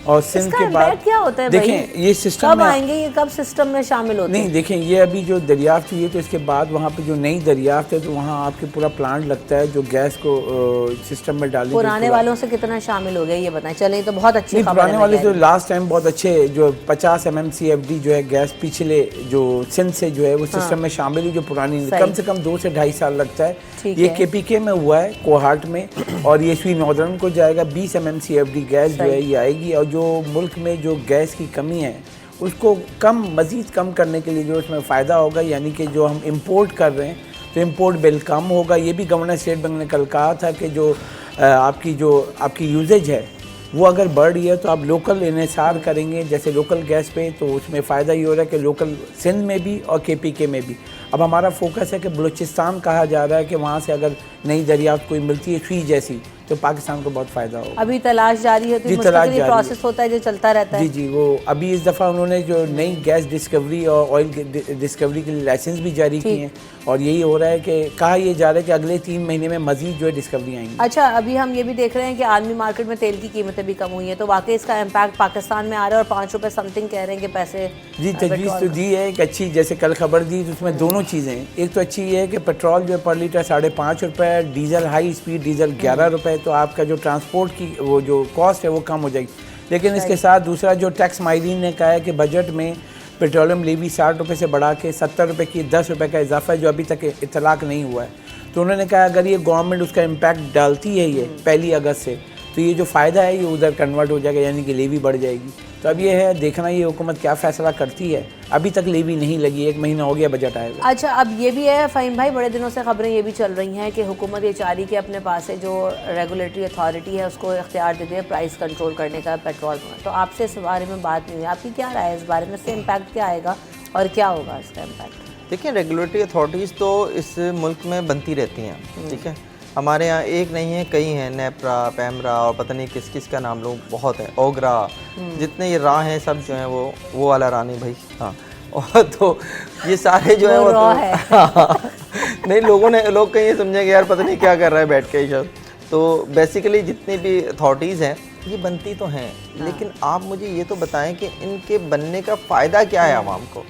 और सिंध इसका के बाद impact क्या होता है देखें भाई? ये सिस्टम कब में आएंगे ये, कब सिस्टम में शामिल होते नहीं हैं? देखें ये अभी जो दरियाफ्त हुई है तो इसके बाद वहाँ पे जो नई दरियाफ्त है तो वहाँ आपके पूरा प्लांट लगता है जो गैस को सिस्टम में डालने पुराने वालों से कितना शामिल हो गया ये बताएं। चलें, तो बहुत अच्छी खबर पुराने है। वाले मैं जो कह लास्ट टाइम बहुत अच्छे जो 50 MMCFD जो है गैस पिछले जो सिंध से जो है वो सिस्टम में शामिल हुई, जो पुरानी सही। कम से कम 2 से 2.5 साल लगता है। ठीक ये है। KPK में हुआ है कोहाट में और ये स्वी नॉर्दर्न को जाएगा 20 MMCFD गैस जो है ये आएगी और जो मुल्क में जो गैस की कमी है उसको मज़ीद कम करने के लिए जो उसमें फ़ायदा होगा, यानी कि जो हम इंपोर्ट कर रहे हैं तो इंपोर्ट बिल कम होगा। ये भी गवर्नर स्टेट बैंक ने कल कहा था कि जो आपकी यूजेज है वो अगर बढ़ रही है तो आप लोकल इन्हिसार करेंगे, जैसे लोकल गैस पे, तो उसमें फ़ायदा ये हो रहा है कि लोकल सिंध में भी और KPK में भी। अब हमारा फोकस है कि बलूचिस्तान कहा जा रहा है कि वहाँ से अगर नई दरियाफ्त कोई मिलती है सुई जैसी तो पाकिस्तान को बहुत फ़ायदा होगा। अभी तलाश जारी होती है, जी, तलाश मुस्तकिल जारी प्रोसेस होता है जो चलता रहता है। जी वो अभी इस दफ़ा उन्होंने जो नई गैस डिस्कवरी और ऑयल डिस्कवरी के लिए लाइसेंस भी जारी किए हैं और यही हो रहा है कि कहा यह जा रहा है कि अगले 3 महीने में मजीद जो है डिस्कवरी आएंगी। अच्छा, अभी हम ये भी देख रहे हैं कि आलमी मार्केट में तेल की कीमतें भी कम हुई हैं, तो वाकई इसका इम्पैक्ट पाकिस्तान में आ रहा है और 5 रुपये समथिंग कह रहे हैं कि पैसे जी तजवीज़ तो दी है एक अच्छी, जैसे कल खबर दी तो उसमें दोनों चीज़ें हैं। एक तो अच्छी ये है कि पेट्रोल जो है पर लीटर 5.5 रुपये, डीजल हाई स्पीड डीजल 11 रुपये, तो आपका जो ट्रांसपोर्ट की वो जो कॉस्ट है वो कम हो जाएगी। लेकिन इसके साथ दूसरा जो टैक्स माहिरीन ने कहा है कि बजट में पेट्रोलियम लेवी 60 रुपये से बढ़ा के 70 रुपये की 10 रुपये का इजाफा है जो अभी तक इतलाक नहीं हुआ है। तो उन्होंने कहा अगर ये गवर्नमेंट उसका इम्पैक्ट डालती है ये 1 अगस्त से तो ये जो फ़ायदा है ये उधर कन्वर्ट हो जाएगा, यानी कि लेवी बढ़ जाएगी। तो अब ये है देखना ये हुकूमत क्या फ़ैसला करती है। अभी तक लेवी नहीं लगी, 1 महीना हो गया बजट आएगा। अच्छा, अब ये भी है फ़हीम भाई, बड़े दिनों से खबरें ये भी चल रही हैं कि हुकूमत ये चाह रही कि अपने पास से जो रेगुलेटरी अथॉरिटी है उसको इख्तियार दे दे प्राइस कंट्रोल करने का पेट्रोल में। तो आपसे इस बारे में बात नहीं हुई, आपकी क्या राय है इस बारे में? इससे इम्पैक्ट क्या आएगा और क्या होगा इसका इम्पैक्ट? देखिए, रेगुलेटरी अथॉरिटीज़ तो इस मुल्क में बनती रहती हैं, ठीक है। हमारे यहाँ एक नहीं है, कई हैं, नेपरा, पैमरा और पता नहीं किस किस का नाम लो, बहुत है, ओगरा, जितने ये राह हैं सब जो हैं वो वाला रानी भाई, हाँ। और तो ये सारे जो है वो तो है। नहीं, लोग कहीं ये समझेंगे यार पता नहीं क्या कर रहा है बैठ के ये। तो बेसिकली जितनी भी अथॉरिटीज़ हैं ये बनती तो हैं, लेकिन आप मुझे ये तो बताएं कि इनके बनने का फ़ायदा क्या है आवाम को।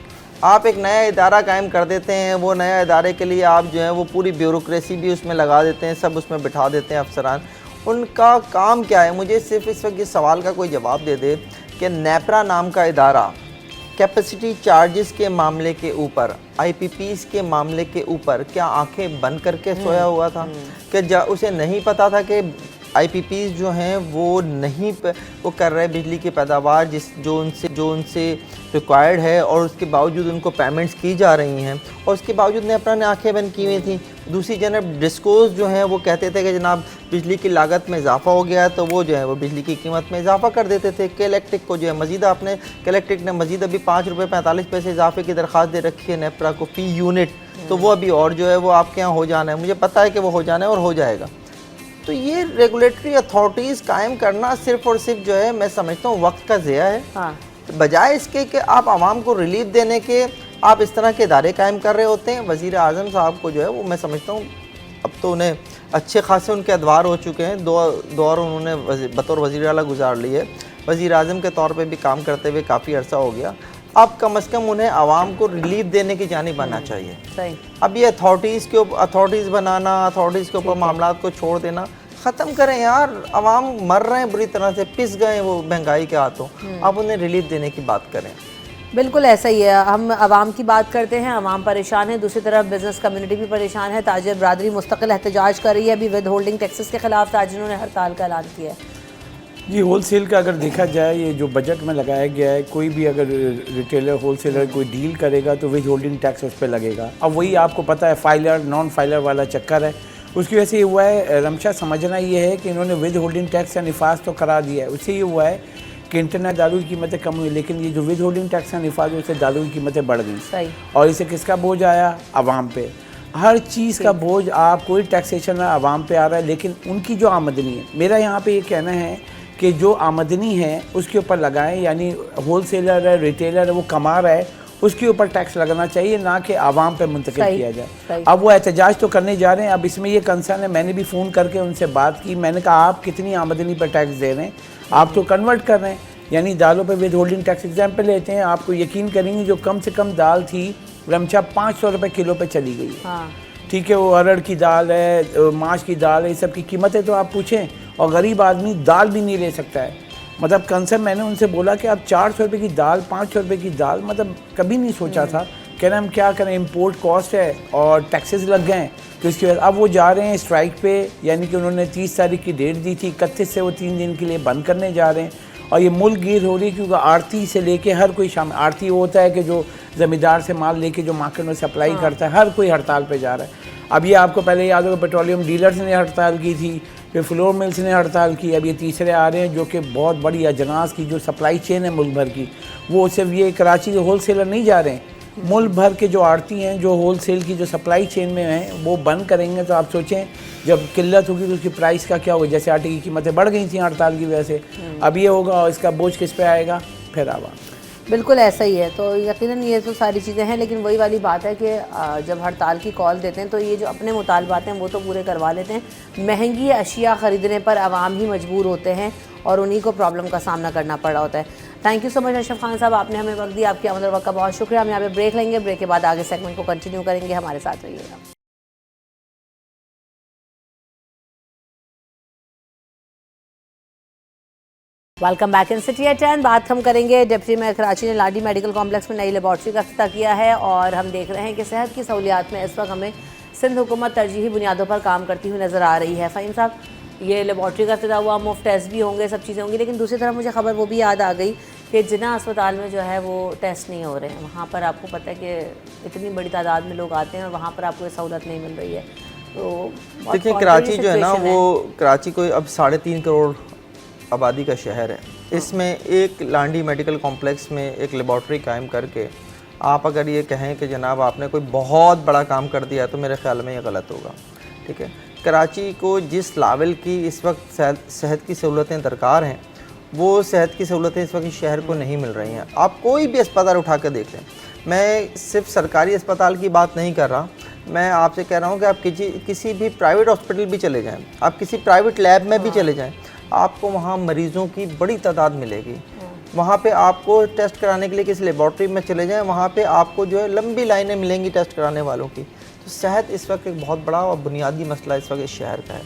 आप एक नया इदारा कायम कर देते हैं, वो नया इदारे के लिए आप जो है वो पूरी ब्यूरोक्रेसी भी उसमें लगा देते हैं, सब उसमें बिठा देते हैं अफसरान। उनका काम क्या है? मुझे सिर्फ इस वक्त इस सवाल का कोई जवाब दे दे कि नेपरा नाम का इदारा कैपेसिटी चार्जेस के मामले के ऊपर, IPPs के मामले के ऊपर क्या आंखें बंद करके सोया हुआ था? कि उसे नहीं पता था कि IPPs जो हैं वो कर रहे बिजली की पैदावार जो उनसे रिक्वायर्ड है और उसके बावजूद उनको पेमेंट्स की जा रही हैं और उसके बावजूद नेपरा ने आंखें बंद की हुई थी। दूसरी जनब डिस्कोज जो हैं वो कहते थे कि जनाब बिजली की लागत में इजाफा हो गया है, तो वो जो है वो बिजली की कीमत में इजाफा कर देते थे। इलेक्ट्रिक को जो है मजीद इलेक्ट्रिक ने मजीद अभी 5 रुपये 45 पैसे इजाफे की दरख्वास्त दे रखी है नेपरा को फी यूनिट, तो वो अभी और जो है वो आपके यहाँ हो जाना है, मुझे पता है कि वो हो जाना है और हो जाएगा। तो ये रेगुलेटरी अथॉरिटीज़ कायम करना सिर्फ और सिर्फ जो है मैं समझता हूँ वक्त का ज़िया है। हाँ। बजाय इसके कि आप आवाम को रिलीफ देने के आप इस तरह के इदारे कायम कर रहे होते हैं। वज़ीर आज़म साहब को जो है वो मैं समझता हूँ अब तो उन्हें अच्छे खासे उनके अदवार हो चुके हैं, दौर उन्होंने बतौर वज़ीर आला गुजार ली है, वज़ीर आज़म के तौर पे भी काम करते हुए काफ़ी अरसा हो गया। अब कम अज़ कम उन्हें आवाम को रिलीफ देने की जानिब बनना चाहिए। सही। अब ये अथॉरिटीज़ बनाना, अथॉरिटीज़ के ऊपर मामलात को छोड़ देना ख़त्म करें यार, आवाम मर रहे हैं बुरी तरह से, पिस गए वो महंगाई के हाथों, अब उन्हें रिलीफ देने की बात करें। बिल्कुल ऐसा ही है। हम आवाम की बात करते हैं, आवाम परेशान है, दूसरी तरफ बिजनेस कम्युनिटी भी परेशान है। ताजिर बरादरी मुस्तकिल एहतजाज कर रही है, अभी विद होल्डिंग टैक्सेस के खिलाफ ताजिरों ने हड़ताल का ऐलान किया है। जी, होलसेल का अगर देखा जाए, ये जो बजट में लगाया गया है, कोई भी अगर रिटेलर होलसेलर कोई डील करेगा तो विद होल्डिंग टैक्स उस पर लगेगा। अब वही आपको पता है फाइलर नॉन फाइलर वाला चक्कर है, उसकी वजह से ये हुआ है। रमशा समझना ये है कि इन्होंने विद होल्डिंग टैक्स का निफाज तो करा दिया है, उससे ये हुआ है कि इंटरनेट दारू की कीमतें कम हुई, लेकिन ये जो विद होल्डिंग टैक्स का निफाज है उससे दारू की कीमतें बढ़ गई। सही। और इसे किसका बोझ आया? आवाम पे। हर चीज़ का बोझ आप कोई टैक्सेशन आवाम पे आ रहा है, लेकिन उनकी जो आमदनी है, मेरा यहाँ पे ये कहना है कि जो आमदनी है उसके ऊपर लगाएं, यानी होलसेलर है, रिटेलर है, वो कमा रहा है, उसके ऊपर टैक्स लगाना चाहिए, ना कि आवाम पे मुंतकिल किया जाए। अब वो एहतजाज तो करने जा रहे हैं। अब इसमें ये कंसर्न है, मैंने भी फ़ोन करके उनसे बात की, मैंने कहा आप कितनी आमदनी पर टैक्स दे रहे हैं? आप तो कन्वर्ट कर रहे हैं, यानी दालों पे विद होल्डिंग टैक्स एग्जाम्पल लेते हैं, आपको यकीन करेंगे जो कम से कम दाल थी रमशा 500 रुपये किलो पे चली गई है। ठीक है, वो अरहर की दाल है, माश की दाल है, इस सब की कीमतें तो आप पूछें, और गरीब आदमी दाल भी नहीं ले सकता है। मतलब कंसर्न मैंने उनसे बोला कि आप 400 रुपये की दाल, 500 रुपये की दाल, मतलब कभी नहीं सोचा था। कह रहे हम क्या करें, इम्पोर्ट कॉस्ट है और टैक्सेस लग गए हैं, तो इसकी वजह अब वो जा रहे हैं स्ट्राइक पे, यानी कि उन्होंने 30 तारीख की डेट दी थी, 31 से वो 3 दिन के लिए बंद करने जा रहे हैं। और ये मुल्क गिर हो रही है, क्योंकि आड़ती से लेके हर कोई शामिल। आड़ती वो होता है कि जो ज़मींदार से माल लेके जो मार्केट में सप्लाई करता है, हर कोई हड़ताल पे जा रहा है। अब ये आपको पहले याद होगा, पेट्रोलियम डीलर्स ने हड़ताल की थी, फिर फ्लोर मिल्स ने हड़ताल की, अब ये तीसरे आ रहे हैं, जो कि बहुत बड़ी अजनास की जो सप्लाई चेन है मुल्क भर की, वो सिर्फ ये कराची के होलसेलर नहीं जा रहे हैं, मुल्क भर के जो आड़ती हैं, जो होलसेल की जो सप्लाई चेन में हैं, वो बंद करेंगे। तो आप सोचें जब किल्लत होगी तो उसकी प्राइस का क्या होगा? जैसे आटे की कीमतें बढ़ गई थी हड़ताल की वजह से, अब ये होगा, और इसका बोझ किस पे आएगा? फिर आवाम। बिल्कुल ऐसा ही है। तो यकीनन ये तो सारी चीज़ें हैं, लेकिन वही वाली बात है कि जब हड़ताल की कॉल देते हैं तो ये जो अपने मुतालबात हैं वो तो पूरे करवा लेते हैं। महंगी अशिया ख़रीदने पर आवाम ही मजबूर होते हैं और उन्हीं को प्रॉब्लम का सामना करना पड़ रहा होता है। Thank you so much Ashraf Khan साहब, आपने हमें वक्त दिया, आपकी आमद और वक्त का बहुत शुक्रिया। हम यहाँ पे ब्रेक लेंगे, ब्रेक के बाद आगे सेगमेंट को कंटिन्यू करेंगे, हमारे साथ रहिएगा। Welcome back in city at 10। बात हम करेंगे, डिप्टी मेयर कराची ने लाडी मेडिकल कॉम्प्लेक्स में नई लेबॉर्ट्री का इफ्तिताह किया है, और हम देख रहे हैं कि सेहत की सहूलियात में इस वक्त हमें सिंध हुकूमत तरजीही बुनियादों पर काम करती हुई नज़र आ रही है। फ़हीम साहब, ये लेबॉर्ट्री का इफ्तिताह हुआ, मुफ्त टेस्ट भी होंगे, सब चीज़ें होंगी, लेकिन दूसरी तरफ मुझे खबर वो भी याद आ गई कि जिन्ना अस्पताल में जो है वो टेस्ट नहीं हो रहे हैं। वहाँ पर आपको पता है कि इतनी बड़ी तादाद में लोग आते हैं और वहाँ पर आपको ये सहूलत नहीं मिल रही है। तो देखिए, कराची जो है ना, वो कराची कोई अब 3.5 करोड़ आबादी का शहर है। इसमें एक लाडी मेडिकल कॉम्प्लेक्स में एक लेबॉर्ट्री कायम करके आप अगर ये कहें कि जनाब आपने कोई बहुत बड़ा काम कर दिया, तो मेरे ख्याल में ये गलत होगा। ठीक है, कराची को जिस लेवल की इस वक्त सेहत की सहूलतें दरकार हैं, वो सेहत की सहूलतें इस वक्त इस शहर को नहीं मिल रही हैं। आप कोई भी अस्पताल उठा कर देख लें, मैं सिर्फ सरकारी अस्पताल की बात नहीं कर रहा, मैं आपसे कह रहा हूँ कि आप किसी भी प्राइवेट हॉस्पिटल भी चले जाएं, आप किसी प्राइवेट लैब में भी चले जाएं, आपको वहाँ मरीज़ों की बड़ी तादाद मिलेगी। वहाँ पे आपको टेस्ट कराने के लिए किसी लेबॉर्ट्री में चले जाएं, वहाँ पे आपको जो है लंबी लाइनें मिलेंगी टेस्ट कराने वालों की। तो सेहत इस वक्त एक बहुत बड़ा और बुनियादी मसला इस वक्त इस शहर का है।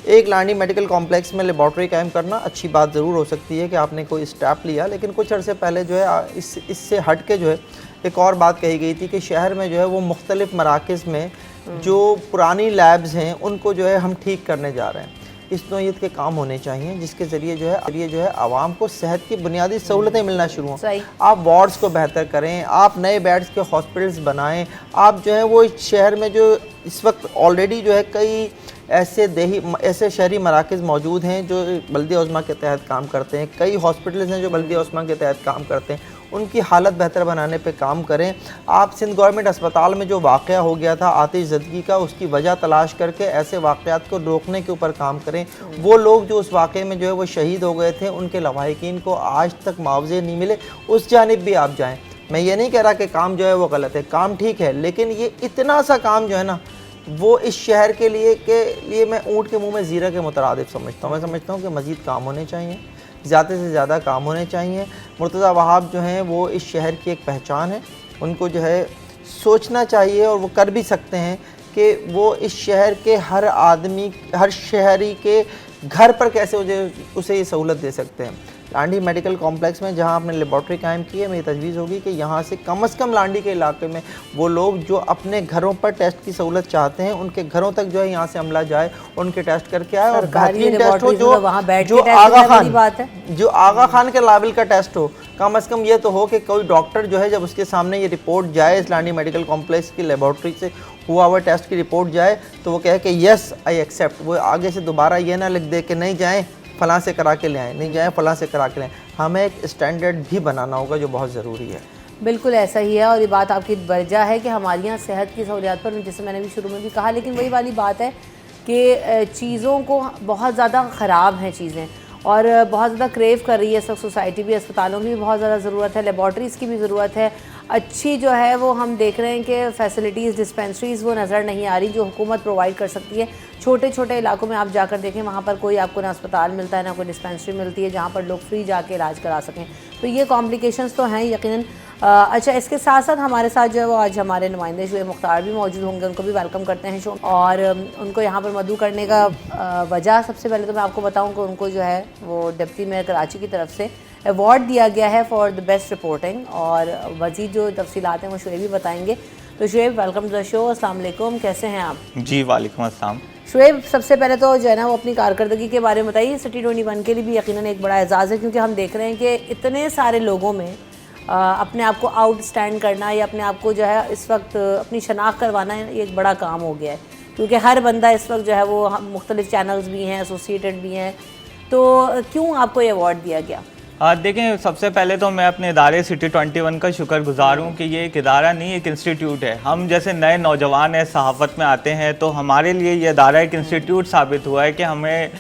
एक लाडी मेडिकल कॉम्प्लेक्स में लेबॉर्ट्री कायम करना अच्छी बात ज़रूर हो सकती है कि आपने कोई स्टेप लिया, लेकिन कुछ अर्से पहले जो है इससे हट के जो है एक और बात कही गई थी कि शहर में जो है वो मुख्तलिफ मराकज़ में जो पुरानी लैब्स हैं उनको जो है हम ठीक करने जा रहे हैं। इस नौयत के काम होने चाहिए जिसके ज़रिए जो है आवाम को सेहत की बुनियादी सहूलतें मिलना शुरू हों। आप वार्ड्स को बेहतर करें, आप नए बेड्स के हॉस्पिटल्स बनाएं, आप जो है वो इस शहर में जो इस वक्त ऑलरेडी जो है कई ऐसे शहरी मराकज़ मौजूद हैं जो बल्दिया उज़्मा के तहत काम करते हैं, कई हॉस्पिटल्स हैं जो बल्दिया उज़्मा के तहत काम करते हैं, उनकी हालत बेहतर बनाने पे काम करें। आप सिंध गवर्नमेंट अस्पताल में जो वाक़या हो गया था आतिश ज़दगी का, उसकी वजह तलाश करके ऐसे वाक़यात को रोकने के ऊपर काम करें। वो लोग जो उस वाक़े में जो है वो शहीद हो गए थे, उनके लवाहिकीन को आज तक मुआवजे नहीं मिले, उस जानिब भी आप जाएँ। मैं ये नहीं कह रहा कि काम जो है वो गलत है, काम ठीक है, लेकिन ये इतना सा काम जो है ना, वो इस शहर के लिए मैं ऊँट के मुँह में ज़ीरा के मुतरादिफ समझता हूँ। मैं समझता हूँ कि मज़ीद काम होने चाहिए, ज़्यादा से ज़्यादा काम होने चाहिए। मुर्तज़ा वहाब जो हैं वो इस शहर की एक पहचान है, उनको जो है सोचना चाहिए और वो कर भी सकते हैं कि वो इस शहर के हर आदमी, हर शहरी के घर पर कैसे उसे ये सहूलत दे सकते हैं। लांडी मेडिकल कॉम्प्लेक्स में जहां आपने लेबॉर्ट्री कायम की है, मेरी तजवीज़ होगी कि यहां से कम लांडी के इलाके में वो लोग जो अपने घरों पर टेस्ट की सहूलत चाहते हैं, उनके घरों तक जो है यहाँ से अमला जाए, उनके टेस्ट करके आए और बेहतरीन टेस्ट हो, जो आगा खान के लाबिल का टेस्ट हो। कम से कम ये तो हो कि कोई डॉक्टर जो है जब उसके सामने ये रिपोर्ट जाए, इस लांडी मेडिकल कॉम्प्लेक्स की लेबॉर्ट्री से हुआ हुआ टेस्ट की रिपोर्ट जाए, तो वो कहे कि यस आई एक्सेप्ट। वो आगे से दोबारा ये ना लिख दे कि नहीं जाएँ फलां से करा के ले आएँ, नहीं जाएँ फलां से करा के ले आएँ। हमें एक स्टैंडर्ड भी बनाना होगा जो बहुत ज़रूरी है। बिल्कुल ऐसा ही है, और ये बात आपकी वजह है कि हमारे यहाँ सेहत की सहूलियात पर, जैसे मैंने भी शुरू में भी कहा, लेकिन वही वाली बात है कि चीज़ों को बहुत ज़्यादा ख़राब हैं चीज़ें, और बहुत ज़्यादा क्रेव कर रही है सब सोसाइटी भी। अस्पतालों की भी बहुत ज़्यादा ज़रूरत है, लेबॉर्ट्रीज़ की भी ज़रूरत है। अच्छी जो है वो हम देख रहे हैं कि फैसिलिटीज़, डिस्पेंसरीज़ वो नज़र नहीं आ रही जो हुकूमत प्रोवाइड कर सकती है। छोटे छोटे इलाकों में आप जाकर देखें, वहाँ पर कोई आपको ना अस्पताल मिलता है, ना कोई डिस्पेंसरी मिलती है जहाँ पर लोग फ्री जाके इलाज करा सकें। तो ये कॉम्प्लिकेशंस तो हैं यकीनन। अच्छा, इसके साथ साथ हमारे साथ जो है वो आज हमारे नुमाइंदे शुएब मुख्तार भी मौजूद होंगे, उनको भी वेलकम करते हैं शो। और उनको यहाँ पर मदऊ करने का वजह सबसे पहले तो मैं आपको बताऊँ कि उनको जो है वो डिप्टी मेयर कराची की तरफ से अवार्ड दिया गया है फॉर द बेस्ट रिपोर्टिंग, और मज़ीद जो तफसीलात हैं वो शुएब भी बताएंगे। तो Shoaib, welcome to the show. अस्सलाम वालेकुम, कैसे हैं आप? जी वालेकुम अस्सलाम। शुएब, सबसे पहले तो जो है ना वो अपनी कारकर्दगी के बारे में बताइए। सिटी 21 के लिए भी यकीनन एक बड़ा एजाज़ है, क्योंकि हम देख रहे हैं कि इतने सारे लोगों में अपने आप को आउट स्टैंड करना या अपने आप को जो है इस वक्त अपनी शनाख्त करवाना ये एक बड़ा काम हो गया है, क्योंकि हर बंदा इस वक्त जो है वो मुख्तलिफ चैनल्स भी हैं, एसोसिएटेड भी हैं। तो क्यों आपको ये अवार्ड दिया गया? देखें, सबसे पहले तो मैं अपने इदारे सिटी 21 का शुक्रगुजार हूँ कि ये एक इदारा नहीं, एक इंस्टीट्यूट है। हम जैसे नए नौजवान हैं, सहाफ़त में आते हैं, तो हमारे लिए ये इदारा एक इंस्टीट्यूट साबित हुआ है कि हमें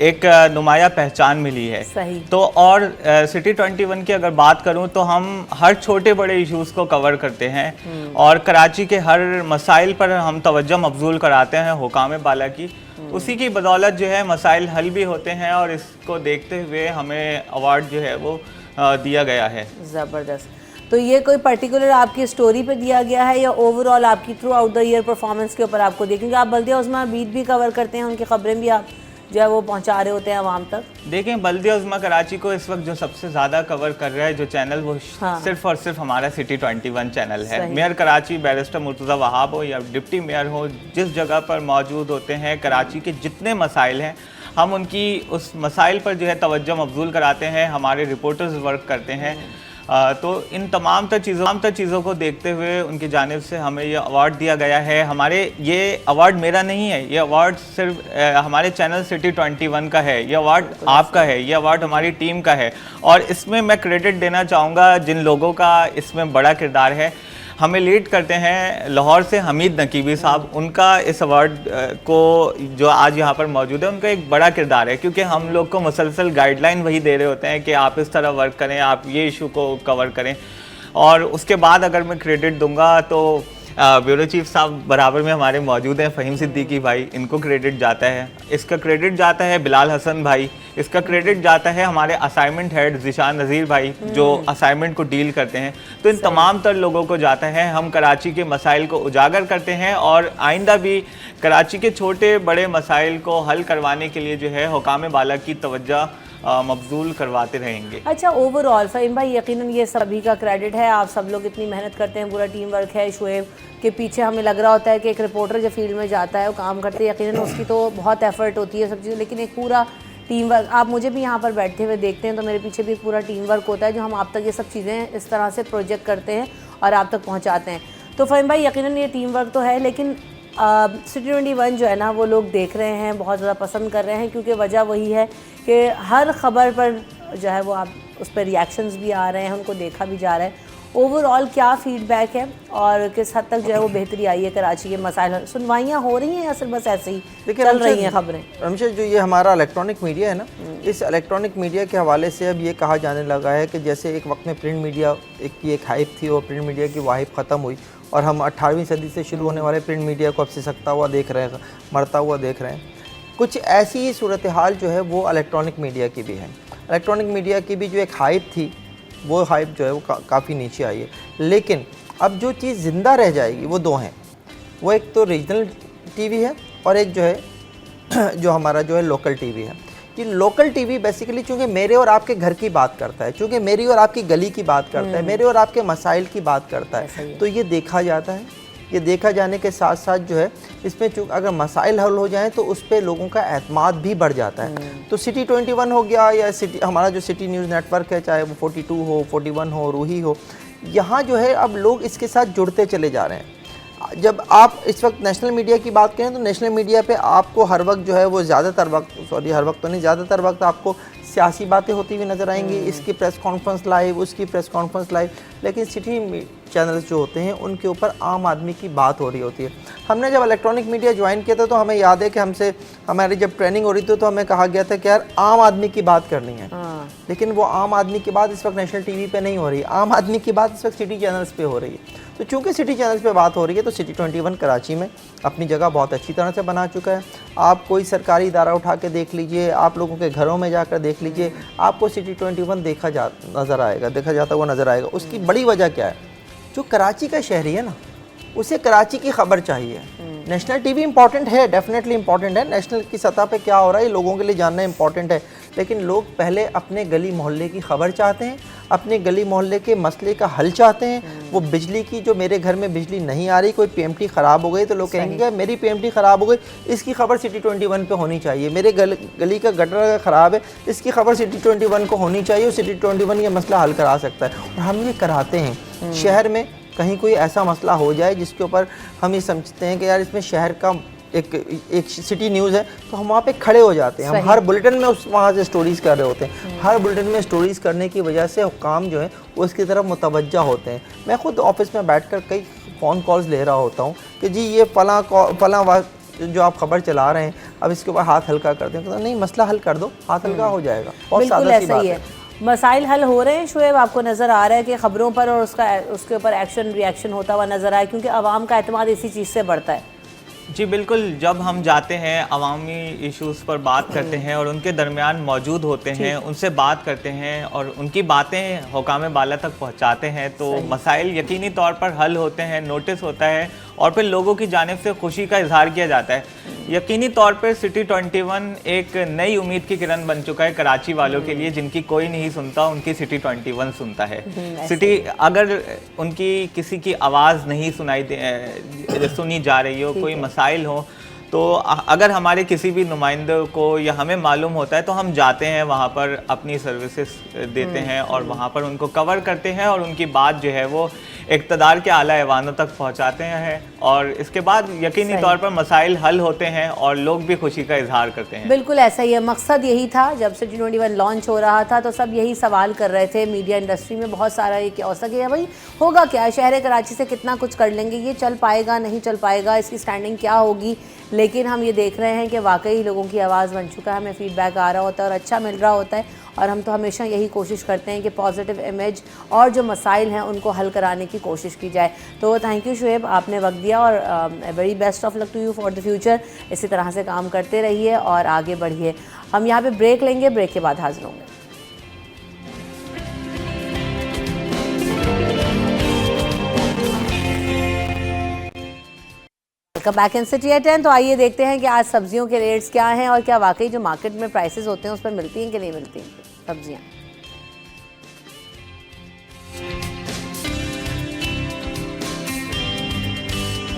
एक नुमाया पहचान मिली है। सही। तो और सिटी 21 की अगर बात करूं तो हम हर छोटे बड़े इश्यूज़ को कवर करते हैं और कराची के हर मसाइल पर हम तवज्जो मबजूल कराते हैं हुकाम बाला की। उसी की बदौलत जो है मसाइल हल भी होते हैं, और इसको देखते हुए हमें अवार्ड जो है वो दिया गया है। ज़बरदस्त। तो ये कोई पर्टिकुलर आपकी स्टोरी पे दिया गया है या ओवरऑल आपकी through out the year performance के ऊपर आपको दिया? क्योंकि आप बल्दिया उज़्मा बीट भी कवर करते हैं, उनकी खबरें भी आप जो है वो पहुंचा रहे होते हैं आवाम तक। देखें, बल्दिया उज़्मा कराची को इस वक्त जो सबसे ज़्यादा कवर कर रहा है जो चैनल, वो सिर्फ और सिर्फ हमारा सिटी 21 चैनल है। मेयर कराची बैरिस्टर मुर्तज़ा वहाब हो या डिप्टी मेयर हो, जिस जगह पर मौजूद होते हैं, कराची के जितने मसाइल हैं हम उनकी उस मसाइल पर जो है तवज्जो मबजूल कराते हैं। हमारे रिपोर्टर्स वर्क करते हैं। तो इन तमाम चीज़ों को देखते हुए उनकी जानिब से हमें ये अवार्ड दिया गया है। हमारे ये अवार्ड मेरा नहीं है, ये अवार्ड सिर्फ हमारे चैनल सिटी 21 का है, ये अवार्ड आपका है, ये अवार्ड हमारी टीम का है। और इसमें मैं क्रेडिट देना चाहूँगा जिन लोगों का इसमें बड़ा किरदार है। हमें लीड करते हैं लाहौर से हमीद नकीबी साहब, उनका इस अवार्ड को जो आज यहाँ पर मौजूद है उनका एक बड़ा किरदार है, क्योंकि हम लोग को मुसलसल गाइडलाइन वही दे रहे होते हैं कि आप इस तरह वर्क करें, आप ये इशू को कवर करें। और उसके बाद अगर मैं क्रेडिट दूंगा तो ब्यूरो चीफ साहब बराबर में हमारे मौजूद हैं, फ़हीम सिद्दीकी भाई, इनको क्रेडिट जाता है। इसका क्रेडिट जाता है बिलाल हसन भाई, इसका क्रेडिट जाता है हमारे असाइनमेंट हेड ज़िशान नज़ीर भाई जो असाइनमेंट को डील करते हैं। तो इन तमाम तर लोगों को जाता है। हम कराची के मसाइल को उजागर करते हैं और आइंदा भी कराची के छोटे बड़े मसाइल को हल करवाने के लिए जो है हुकाम बाला की तवज्जो मबजूल करवाते रहेंगे। अच्छा, ओवरऑल फ़हीम भाई यकीनन ये सभी का क्रेडिट है, आप सब लोग इतनी मेहनत करते हैं, पूरा टीम वर्क है। शुएब के पीछे हमें लग रहा होता है कि एक रिपोर्टर जो फील्ड में जाता है वो काम करते हैं, यकीनन उसकी तो बहुत एफर्ट होती है सब चीज़ें, लेकिन एक पूरा टीम वर्क, आप मुझे भी यहाँ पर बैठते हुए देखते हैं तो मेरे पीछे भी एक पूरा टीम वर्क होता है जो हम आप तक ये सब चीज़ें इस तरह से प्रोजेक्ट करते हैं और आप तक पहुँचाते हैं। तो फ़हीम भाई यकीनन ये टीम वर्क तो है, लेकिन सिटी 21 जो है ना वो लोग देख रहे हैं, बहुत ज़्यादा पसंद कर रहे हैं, क्योंकि वजह वही है कि हर ख़बर पर जो है वो आप उस पर रिएक्शंस भी आ रहे हैं, उनको देखा भी जा रहा है। ओवरऑल क्या फ़ीडबैक है और किस हद तक जो है वो बेहतरी आई है कराची के मसाइल? सुनवाइयाँ हो रही हैं या सिर्फ बस ऐसे ही चल रही हैं खबरें? रमशद, जो ये हमारा इलेक्ट्रॉनिक मीडिया है ना, इस इलेक्ट्रॉनिक मीडिया के हवाले से अब ये कहा जाने लगा है कि जैसे एक वक्त में प्रिंट मीडिया की एक हाइप थी और प्रिंट मीडिया की वो हाइप ख़त्म हुई और हम 18वीं सदी से शुरू होने वाले प्रिंट मीडिया को अब सिसकता हुआ देख रहे हैं, मरता हुआ देख रहे हैं। कुछ ऐसी ही सूरत हाल जो है वो इलेक्ट्रॉनिक मीडिया की भी है। इलेक्ट्रॉनिक मीडिया की भी जो एक हाइप थी वो हाइप जो है वो काफ़ी नीचे आई है। लेकिन अब जो चीज़ ज़िंदा रह जाएगी वो दो हैं। वो एक तो रीजनल टीवी है और एक जो है जो हमारा जो है लोकल टीवी है। ये लोकल टीवी बेसिकली चूँकि मेरे और आपके घर की बात करता है, चूँकि मेरी और आपकी गली की बात करता है, मेरे और आपके मसाइल की बात करता है, तो ये देखा जाता है। ये देखा जाने के साथ साथ जो है इसमें चूँकि अगर मसाइल हल हो जाएं तो उस पर लोगों का एतमाद भी बढ़ जाता है। तो सिटी 21 हो गया या सिटी हमारा जो सिटी न्यूज़ नेटवर्क है, चाहे वो 42 हो, 41 हो, रूही हो, यहाँ जो है अब लोग इसके साथ जुड़ते चले जा रहे हैं। जब आप इस वक्त नेशनल मीडिया की बात करें तो नेशनल मीडिया पे आपको हर वक्त जो है वो ज़्यादातर वक्त आपको सियासी बातें होती हुई नज़र आएंगी, इसकी प्रेस कॉन्फ्रेंस लाइव, उसकी प्रेस कॉन्फ्रेंस लाइव, लेकिन सिटी चैनल्स जो होते हैं उनके ऊपर आम आदमी की बात हो रही होती है। हमने जब इलेक्ट्रॉनिक मीडिया ज्वाइन किया था तो हमें याद है कि हमारी जब ट्रेनिंग हो रही थी तो हमें कहा गया था कि यार आम आदमी की बात करनी है, लेकिन वो आम आदमी की बात इस वक्त नेशनल टीवी पे नहीं हो रही, आम आदमी की बात इस वक्त सिटी चैनल्स पे हो रही है। तो चूँकि सिटी चैनल्स पे बात हो रही है तो सिटी 21 कराची में अपनी जगह बहुत अच्छी तरह से बना चुका है। आप कोई सरकारी इदारा उठा के देख लीजिए, आप लोगों के घरों में जाकर देख लीजिए, आपको सिटी 21 देखा जाता हुआ नज़र आएगा। उसकी बड़ी वजह क्या है? जो कराची का शहरी है ना, उसे कराची की खबर चाहिए। नेशनल टीवी इंपॉर्टेंट है, डेफिनेटली इंपॉर्टेंट है, नेशनल की सतह पे क्या हो रहा है ये लोगों के लिए जानना इंपॉर्टेंट है, लेकिन लोग पहले अपने गली मोहल्ले की खबर चाहते हैं, अपने गली मोहल्ले के मसले का हल चाहते हैं। वो बिजली की, जो मेरे घर में बिजली नहीं आ रही, कोई पीएमटी ख़राब हो गई तो लोग कहेंगे मेरी पीएमटी ख़राब हो गई, इसकी खबर सिटी 21 पे होनी चाहिए। मेरे गली का गटर ख़राब है, इसकी खबर सिटी 21 को होनी चाहिए और सिटी 21 ये मसला हल करा सकता है। और हम ये कराते हैं। शहर में कहीं कोई ऐसा मसला हो जाए जिसके ऊपर हम ये समझते हैं कि यार इसमें शहर का एक सिटी न्यूज़ है, तो हम वहाँ पे खड़े हो जाते हैं। हम हर बुलेटिन में वहाँ से स्टोरीज़ कर रहे होते हैं। हर बुलेटिन में स्टोरीज़ करने की वजह से हुक्काम जो है वो इसकी तरफ मुतवज्जा होते हैं। मैं खुद ऑफिस में बैठकर कई फ़ोन कॉल्स ले रहा होता हूँ कि जी ये फलां जो आप खबर चला रहे हैं, अब इसके ऊपर हाथ हल्का कर दें। तो नहीं, मसला हल कर दो, हाथ हल्का हो जाएगा। बहुत सादा सी बात है। मसाइल हल हो रहे हैं शुएब, आपको नज़र आ रहा है कि ख़बरों पर और उसके ऊपर एक्शन रिएक्शन होता हुआ नज़र आए, क्योंकि आवाम का एतमाद इसी चीज़ से बढ़ता है। जी बिल्कुल, जब हम जाते हैं अवामी इश्यूज़ पर बात करते हैं और उनके दरमियान मौजूद होते हैं, उनसे बात करते हैं और उनकी बातें हुकाम बाला तक पहुंचाते हैं, तो मसाइल यकीनी तौर पर हल होते हैं, नोटिस होता है और फिर लोगों की जानिब से खुशी का इजहार किया जाता है। यकीनी तौर पर सिटी 21 एक नई उम्मीद की किरण बन चुका है कराची वालों के लिए, जिनकी कोई नहीं सुनता, उनकी सिटी 21 सुनता है। सिटी अगर उनकी किसी की आवाज़ नहीं सुनी जा रही हो, कोई मसाइल हो, तो अगर हमारे किसी भी नुमाइंदे को या हमें मालूम होता है तो हम जाते हैं वहाँ पर, अपनी सर्विसेज देते हैं और वहाँ पर उनको कवर करते हैं और उनकी बात जो है वो इक़्तिदार के आला ऐवानों तक पहुँचाते हैं और इसके बाद यकीनी तौर पर मसाइल हल होते हैं और लोग भी खुशी का इजहार करते हैं। बिल्कुल ऐसा ही है, मकसद यही था। जब सिटी 21 लॉन्च हो रहा था तो सब यही सवाल कर रहे थे, मीडिया इंडस्ट्री में बहुत सारा ये क्या हो सके, भाई होगा क्या, शहर कराची से कितना कुछ कर लेंगे, ये चल पाएगा नहीं चल पाएगा, इसकी स्टैंडिंग क्या होगी। लेकिन हम ये देख रहे हैं कि वाकई लोगों की आवाज़ बन चुका है, हमें फीडबैक आ रहा होता है और अच्छा मिल रहा होता है, और हम तो हमेशा यही कोशिश करते हैं कि पॉजिटिव इमेज और जो मसाइल हैं उनको हल कराने की कोशिश की जाए। तो थैंक यू शुएब, आपने वक्त दिया और very best of luck to you for the future. इसी तरह से काम करते रहिए और आगे बढ़िए। हम यहाँ पे ब्रेक लेंगे, ब्रेक के बाद हाजिर होंगे। Welcome back in city at 10। तो आइए देखते हैं कि आज सब्जियों के रेट्स क्या हैं और क्या वाकई जो मार्केट में प्राइसेस होते हैं उस पर मिलती हैं कि नहीं मिलती सब्जियां।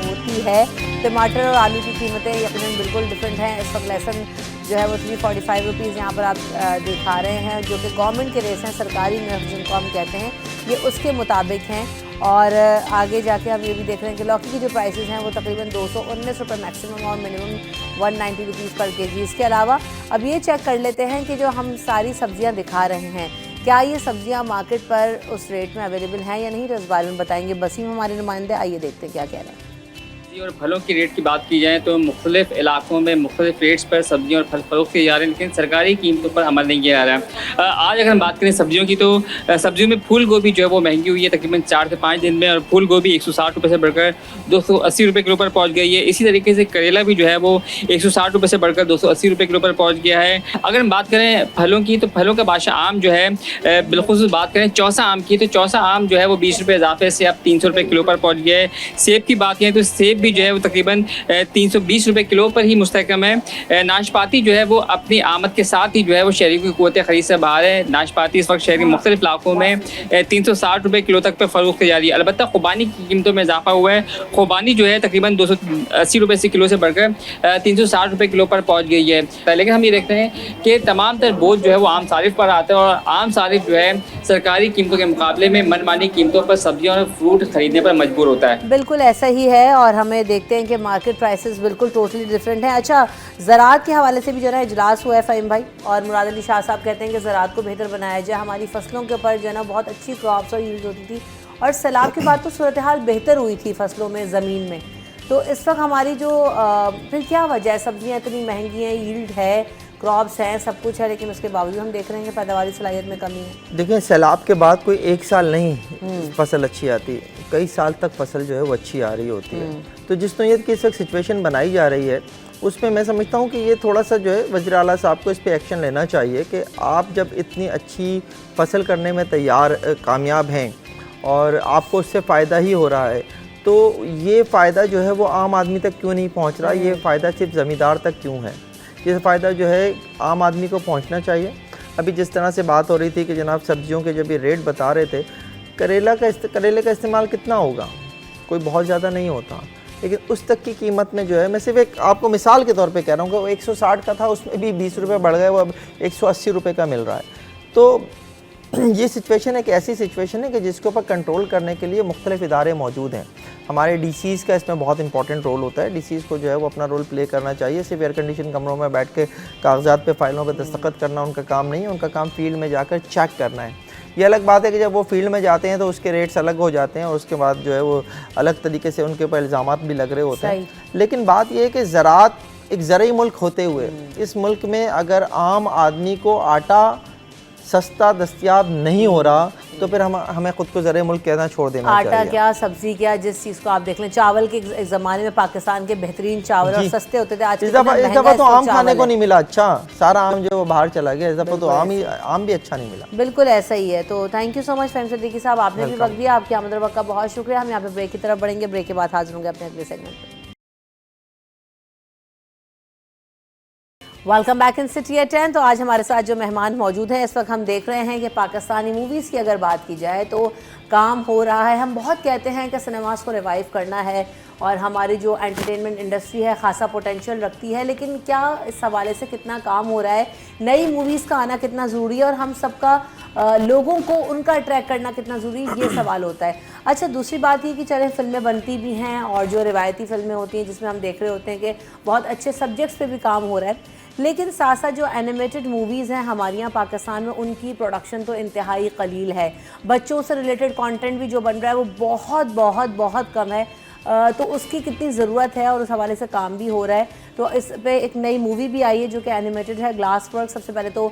होती है टमाटर और आलू की कीमतें यकीनन बिल्कुल डिफरेंट हैं। इस वक्त लहसुन जो है वो 345 रुपीज़ यहाँ पर आप दिखा रहे हैं, जो कि गवर्नमेंट के रेट्स हैं, सरकारी नर्स जिनको हम कहते हैं, ये उसके मुताबिक हैं। और आगे जाके हम ये भी देख रहे हैं कि लौकी की जो प्राइसेस हैं वो तकरीबन 219 रुपये मैक्सिमम और मिनिमम 190 रुपीज़ पर केजी। इसके अलावा अब ये चेक कर लेते हैं कि जो हम सारी सब्जियां दिखा रहे हैं, क्या ये सब्जियां मार्केट पर उस रेट में अवेलेबल हैं या नहीं, तो इस बारे में बताएंगे वसीम हमारे नुमाइंदे। आइए देखते हैं क्या कह रहे हैं। और फलों की रेट की बात की जाए तो मुख्तलिफ इलाकों में मुख्तलिफ रेट्स पर सब्जियां और फल फरोख्त किए जा रहे हैं, लेकिन सरकारी कीमतों पर अमल नहीं किया जा रहा है। आज अगर हम बात करें सब्जियों की, तो सब्जियों में फूल गोभी जो है वो महंगी हुई है तकरीबन 4 से 5 दिन में, और फूल गोभी 160 रुपये से बढ़कर 280 रुपये किलो पर पहुँच गई है। इसी तरीके से करेला भी जो है वो 160 रुपये से बढ़कर 280 रुपये किलो पर पहुँच गया है। अगर हम बात करें फलों की, तो फलों का बादशाह आम जो है, बिलखुसूस बात करें चौसा आम की, तो चौसा आम जो है वो 20 रुपये इजाफे से अब 300 रुपये किलो पर पहुँच गया है। सेब की बात करें तो सेब भी जो है वो तकरीबन 320 रुपये किलो पर ही मुस्तहकम है। नाशपाती जो है वो अपनी आमद के साथ ही जो है वो शहरी की क़ुव्वत ख़रीद से बाहर है। नाशपाती इस वक्त शहर के मुख्तलिफ इलाकों में 360 रुपये किलो तक पर फ़रोख्त की जा रही है। अलबत्ता खुबानी की कीमतों में इजाफा हुआ है। खुबानी जो है तकरीबन 280 रुपये से किलो से बढ़कर 360 रुपये किलो पर पहुँच गई है। लेकिन हम ये देखते हैं कि तमाम तर बोझ जो है वो आम सारिफ पर आता है और आम सारिफ जो है सरकारी कीमतों के मुकाबले में मनमानी कीमतों पर सब्जियां और फ्रूट खरीदने पर मजबूर होता है। बिल्कुल ऐसा ही है और हमें देखते हैं कि मार्केट प्राइसेस बिल्कुल टोटली डिफरेंट हैं। अच्छा, ज़राअत के हवाले से भी जो है इजलास हुआ है फ़हीम भाई, और मुराद अली शाह साहब कहते हैं कि ज़राअत को बेहतर बनाया जाए। हमारी फसलों के ऊपर जो है ना बहुत अच्छी क्रॉप्स और यील्ड होती थी और सैलाब के बाद तो सूरत हाल बेहतर हुई थी फसलों में, ज़मीन में। तो इस वक्त हमारी जो फिर क्या वजह है, सब्जियाँ इतनी महंगी हैं, यील्ड है, क्रॉप्स हैं, सब कुछ है, लेकिन उसके बावजूद हम देख रहे हैं कि पैदावारी सलाहियत में कमी है। देखिए, सैलाब के बाद कोई एक साल नहीं फसल अच्छी आती, कई साल तक फसल जो है वो अच्छी आ रही होती है। तो जिस नोयत की इस वक्त सिचुएशन बनाई जा रही है उसमें मैं समझता हूँ कि ये थोड़ा सा जो है वज़ीर आला साहब को इस पे एक्शन लेना चाहिए कि आप जब इतनी अच्छी फसल करने में कामयाब हैं और आपको उससे फ़ायदा ही हो रहा है, तो ये फ़ायदा जो है वो आम आदमी तक क्यों नहीं पहुँच रहा? ये फ़ायदा सिर्फ ज़मींदार तक क्यों है? ये फ़ायदा जो है आम आदमी को पहुंचना चाहिए। अभी जिस तरह से बात हो रही थी कि जनाब सब्जियों के जब ये रेट बता रहे थे, करेले का इस्तेमाल कितना होगा? कोई बहुत ज़्यादा नहीं होता, लेकिन उस तक की कीमत में जो है, मैं सिर्फ एक आपको मिसाल के तौर पे कह रहा हूँ कि वो 160 का था, उसमें भी 20 रुपये बढ़ गए, वो अब 180 रुपये का मिल रहा है। तो ये सिचुएशन एक ऐसी सिचुएशन है कि जिसके ऊपर कंट्रोल करने के लिए मुख्तलिफ इदारे मौजूद हैं। हमारे डीसीज़ का इसमें बहुत इंपॉर्टेंट रोल होता है। डीसीज़ को जो है वो अपना रोल प्ले करना चाहिए। सिर्फ एयर कंडीशन कमरों में बैठ के कागजात पे फाइलों पे दस्तखत करना उनका काम नहीं है, उनका काम फील्ड में जाकर चेक करना है। ये अलग बात है कि जब वो फील्ड में जाते हैं तो उसके रेट्स अलग हो जाते हैं और उसके बाद जो है वो अलग तरीके से उनके ऊपर इल्ज़ामात भी लग रहे होते हैं। लेकिन बात यह है कि ज़राअत एक ज़रई मुल्क होते हुए इस मुल्क में अगर आम आदमी को आटा सस्ता दस्तयाब नहीं हो रहा तो फिर हमें खुद को ज़रे मुल्क कहना छोड़ देना चाहिए। आटा क्या, सब्जी क्या, जिस चीज़ को आप देख लें, चावल के एक ज़माने में पाकिस्तान के बेहतरीन चावल और सस्ते होते थे। आज इस दफ़ा तो आम खाने को नहीं मिला। अच्छा, सारा आम जो बाहर चला गया, इस दफ़ा तो आम भी अच्छा नहीं मिला। बिल्कुल ऐसा ही है। तो thank you so much Faheem Siddiqui साहब, आपने भी वक्त दिया, आपकी आमद और वक्त का बहुत शुक्रिया। हम यहाँ पे ब्रेक की तरफ बढ़ेंगे, ब्रेक के बाद हाजिर होंगे अपने अगले सेगमेंट में। Welcome back in city at 10। तो आज हमारे साथ जो मेहमान मौजूद हैं, इस वक्त हम देख रहे हैं कि पाकिस्तानी मूवीज़ की अगर बात की जाए तो काम हो रहा है। हम बहुत कहते हैं कि सिनेमास को रिवाइव करना है और हमारी जो एंटरटेनमेंट इंडस्ट्री है खासा पोटेंशियल रखती है, लेकिन क्या इस हवाले से कितना काम हो रहा है, नई मूवीज़ का आना कितना ज़रूरी है और हम सबका लोगों को उनका अट्रैक्ट करना कितना ज़रूरी है, ये सवाल होता है। अच्छा, दूसरी बात ये कि चले फिल्में बनती भी हैं और जो रिवायती फिल्में होती हैं जिसमें हम देख रहे होते हैं कि बहुत अच्छे सब्जेक्ट्स पे भी काम हो रहा है, लेकिन साथ साथ जो एनिमेटेड मूवीज़ हैं हमारे यहाँ पाकिस्तान में, उनकी प्रोडक्शन तो इंतहाई कलील है। बच्चों से रिलेटेड कंटेंट भी जो बन रहा है वो बहुत बहुत बहुत कम है। तो उसकी कितनी ज़रूरत है और उस हवाले से काम भी हो रहा है। तो इस पे एक नई मूवी भी आई है जो कि एनिमेटेड है, ग्लास वर्क। सबसे पहले तो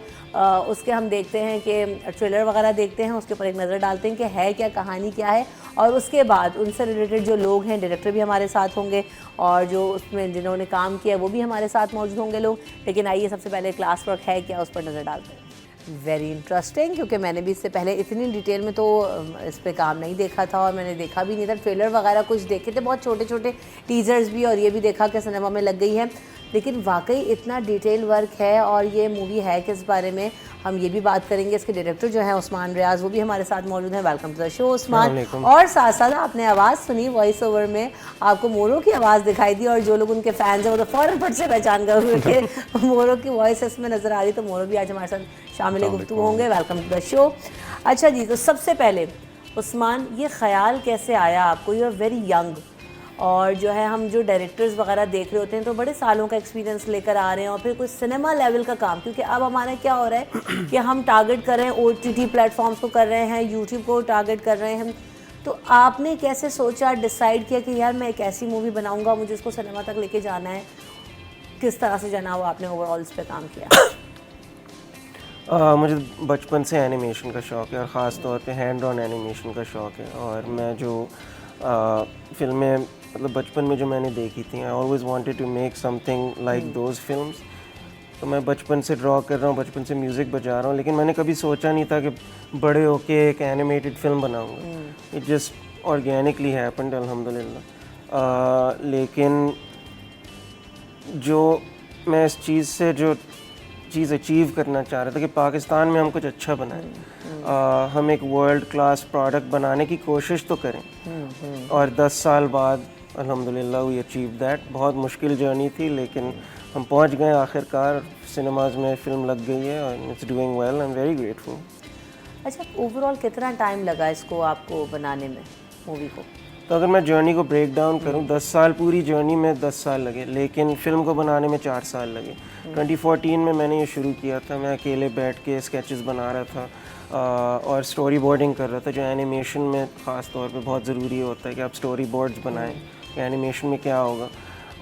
उसके हम देखते हैं कि ट्रेलर वगैरह देखते हैं, उसके ऊपर एक नज़र डालते हैं कि है क्या, कहानी क्या है, और उसके बाद उनसे रिलेटेड जो लोग हैं, डायरेक्टर भी हमारे साथ होंगे और जो उसमें जिन्होंने काम किया वो भी हमारे साथ मौजूद होंगे लोग। लेकिन आइए सबसे पहले ग्लास वर्क है क्या, उस पर नज़र डालते हैं। वेरी इंटरेस्टिंग, क्योंकि मैंने भी इससे पहले इतनी डिटेल में तो इस पे काम नहीं देखा था और मैंने देखा भी नहीं था। ट्रेलर वगैरह कुछ देखे थे, बहुत छोटे छोटे टीजर्स भी, और ये भी देखा कि सिनेमा में लग गई है, लेकिन वाकई इतना डिटेल वर्क है। और ये मूवी है किस बारे में हम ये भी बात करेंगे। इसके डायरेक्टर जो है उस्मान रियाज, वो भी हमारे साथ मौजूद हैं। Welcome to the show Usman. और साथ साथ आपने आवाज़ सुनी, वॉइस ओवर में आपको मोरो की आवाज़ दिखाई दी और जो लोग उनके फैंस हैं वो तो फ़ौरन फट से पहचान गए कि मोरो की वॉइस इसमें नज़र आ रही। तो मोरो भी आज हमारे साथ शामिल गुफ्तगू होंगे। Welcome to the show. अच्छा जी, तो सबसे पहले उस्मान, ये ख्याल कैसे आया आपको? यू आर वेरी यंग और जो है हम जो डायरेक्टर्स वगैरह देख रहे होते हैं तो बड़े सालों का एक्सपीरियंस लेकर आ रहे हैं और फिर कुछ सिनेमा लेवल का काम, क्योंकि अब हमारा क्या हो रहा है कि हम टारगेट कर रहे हैं OTT प्लेटफॉर्म्स को, कर रहे हैं यूट्यूब को टारगेट कर रहे हैं हम। तो आपने कैसे सोचा, डिसाइड किया कि यार मैं एक ऐसी मूवी बनाऊंगा, मुझे इसको सिनेमा तक लेके जाना है? किस तरह से जाना हुआ आपने ओवरऑल इस पर काम किया? मुझे बचपन से एनिमेशन का शौक़ है और ख़ास तौर पे हैंड ऑन एनिमेशन का शौक़ है। और मैं जो फिल्में मतलब बचपन में जो मैंने देखी थी, I always wanted to make something like those films. तो मैं बचपन से ड्रॉ कर रहा हूँ, बचपन से म्यूज़िक बजा रहा हूँ, लेकिन मैंने कभी सोचा नहीं था कि बड़े होके एक एनिमेटेड फिल्म बनाऊँगा। इट जस्ट ऑर्गेनिकली हैपेंड, अल्हम्दुलिल्लाह। लेकिन जो मैं इस चीज़ से जो चीज़ अचीव करना चाह रहा था कि पाकिस्तान में हम कुछ अच्छा बनाएं, हम एक वर्ल्ड क्लास प्रोडक्ट बनाने की कोशिश तो करें। और 10 साल बाद अल्हम्दुलिल्लाह वी अचीव दैट। बहुत मुश्किल जर्नी थी लेकिन हम पहुंच गए आखिरकार, सिनेमाज में फ़िल्म लग गई है और it's doing well. I am very grateful. अच्छा, ओवरऑल कितना टाइम लगा इसको आपको बनाने में, मूवी को? तो अगर मैं जर्नी को ब्रेक डाउन करूं, 10 साल, पूरी जर्नी में 10 साल लगे, लेकिन फ़िल्म को बनाने में 4 साल लगे। 2014 में मैंने ये शुरू किया था। मैं अकेले बैठ के स्केचेस बना रहा था और स्टोरी बोर्डिंग कर रहा था, जो एनिमेशन में ख़ास तौर पे बहुत ज़रूरी होता है कि आप स्टोरी बोर्ड्स बनाएं कि एनिमेशन में क्या होगा।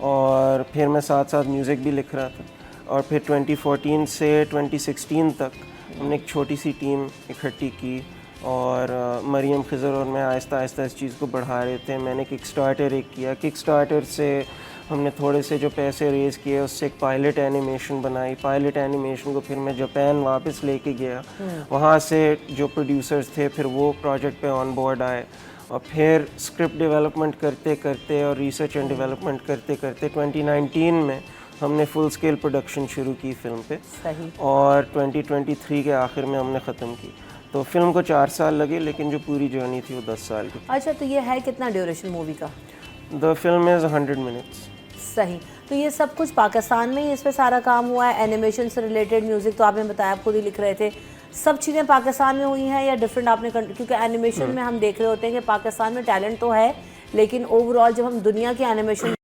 और फिर मैं साथ साथ म्यूज़िक भी लिख रहा था। और फिर 2014 से 2016 तक हमने एक छोटी सी टीम इकट्ठी की और मरियम खिज़र और मैं आहिस्ता आहिस्ता इस चीज़ को बढ़ा रहे थे। मैंने किकस्टार्टर एक किया, किकस्टार्टर से हमने थोड़े से जो पैसे रेज़ किए उससे एक पायलट एनिमेशन बनाई। पायलट एनिमेशन को फिर मैं जापान वापस लेके गया, वहाँ से जो प्रोड्यूसर्स थे फिर वो प्रोजेक्ट पे ऑन बोर्ड आए। और फिर स्क्रिप्ट डेवलपमेंट करते करते और रिसर्च एंड डेवलपमेंट करते करते 2019 में हमने फुल स्केल प्रोडक्शन शुरू की फ़िल्म पे। सही। और 2023 के आखिर में हमने ख़त्म की। तो फिल्म को 4 साल लगे लेकिन जो पूरी जर्नी थी वो 10 साल की। अच्छा, तो ये है कितना ड्यूरेशन मूवी का? The film is 100 minutes. सही। तो ये सब कुछ पाकिस्तान में ही इस पे सारा काम हुआ है? एनिमेशन से रिलेटेड म्यूज़िक तो आपने बताया आप खुद ही लिख रहे थे, सब चीज़ें पाकिस्तान में हुई हैं या डिफरेंट आपने? क्योंकि एनिमेशन में हम देख रहे होते हैं कि पाकिस्तान में टैलेंट तो है, लेकिन ओवरऑल जब हम दुनिया की एनिमेशन,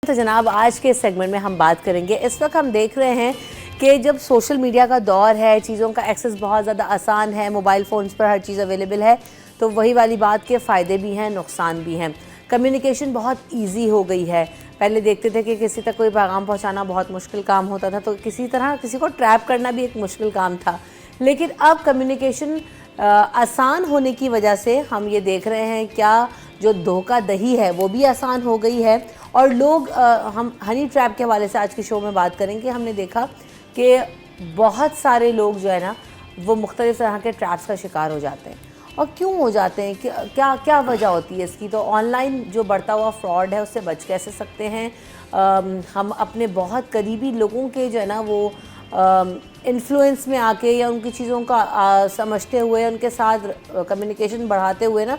तो जनाब आज के सेगमेंट में हम बात करेंगे। इस वक्त हम देख रहे हैं कि जब सोशल मीडिया का दौर है, चीज़ों का एक्सेस बहुत ज़्यादा आसान है, मोबाइल फ़ोन्स पर हर चीज़ अवेलेबल है, तो वही वाली बात के फ़ायदे भी हैं, नुकसान भी हैं। कम्युनिकेशन बहुत इजी हो गई है। पहले देखते थे कि किसी तक कोई पैगाम पहुंचाना बहुत मुश्किल काम होता था, तो किसी तरह किसी को ट्रैप करना भी एक मुश्किल काम था। लेकिन अब कम्युनिकेशन आसान होने की वजह से हम ये देख रहे हैं क्या जो धोखाधड़ी है वो भी आसान हो गई है। और लोग हम हनी ट्रैप के हवाले से आज के शो में बात करेंगे। हमने देखा कि बहुत सारे लोग जो है ना वो मुख्तलिफ़ तरह के ट्रैप्स का शिकार हो जाते हैं। और क्यों हो जाते हैं, क्या क्या वजह होती है इसकी? तो ऑनलाइन जो बढ़ता हुआ फ्रॉड है उससे बच कैसे सकते हैं? हम अपने बहुत करीबी लोगों के जो है ना वो इन्फ्लुएंस में आके या उनकी चीज़ों का समझते हुए उनके साथ कम्युनिकेशन बढ़ाते हुए ना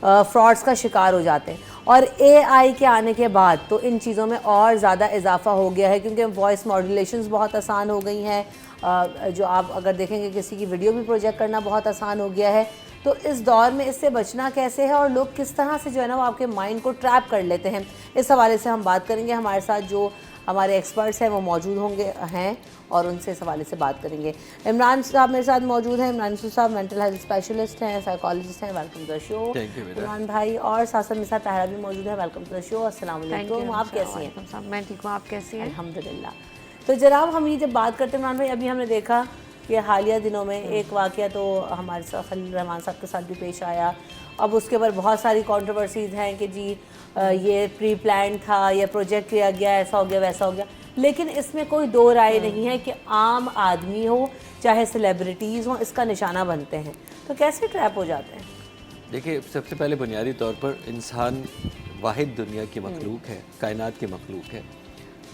फ्रॉड्स का शिकार हो जाते हैं। और AI के आने के बाद तो इन चीज़ों में और ज़्यादा इजाफा हो गया है, क्योंकि वॉइस मॉड्यूलेशंस बहुत आसान हो गई हैं। जो आप अगर देखेंगे किसी की वीडियो भी प्रोजेक्ट करना बहुत आसान हो गया है। तो इस दौर में इससे बचना कैसे है और लोग किस तरह से जो है ना वो आपके माइंड को ट्रैप कर लेते हैं, इस हवाले से हम बात करेंगे। हमारे साथ जो हमारे एक्सपर्ट्स हैं वो मौजूद होंगे हैं और उनसे इस हवाले से बात करेंगे। इमरान साहब मेरे साथ मौजूद हैं। इमरान साहब मेंटल हेल्थ स्पेशलिस्ट हैं, साइकोलॉजिस्ट हैं। Welcome to the show Imran भाई। और साथ साथ मेरे साथ ताहिरा भी मौजूद है। Welcome to the show. अस्सलाम वालेकुम। आप कैसी हैं? मैं ठीक हूँ, आप कैसी हैं? अल्हम्दुलिल्लाह। तो जनाब हम ये जब बात करते हैं इमरान भाई, अभी हमने देखा कि हालिया दिनों में एक वाक़या तो हमारे साथ खलील रहमान साहब के साथ भी पेश आया। अब उसके ऊपर बहुत सारी कंट्रोवर्सीज़ हैं कि जी ये प्री प्लान था, या प्रोजेक्ट किया गया, ऐसा हो गया वैसा हो गया। लेकिन इसमें कोई दो राय नहीं है कि आम आदमी हो चाहे सेलिब्रिटीज़ हो इसका निशाना बनते हैं। तो कैसे ट्रैप हो जाते हैं? देखिए, सबसे पहले बुनियादी तौर पर इंसान वाहिद दुनिया की मखलूक है, कायनात की मखलूक है,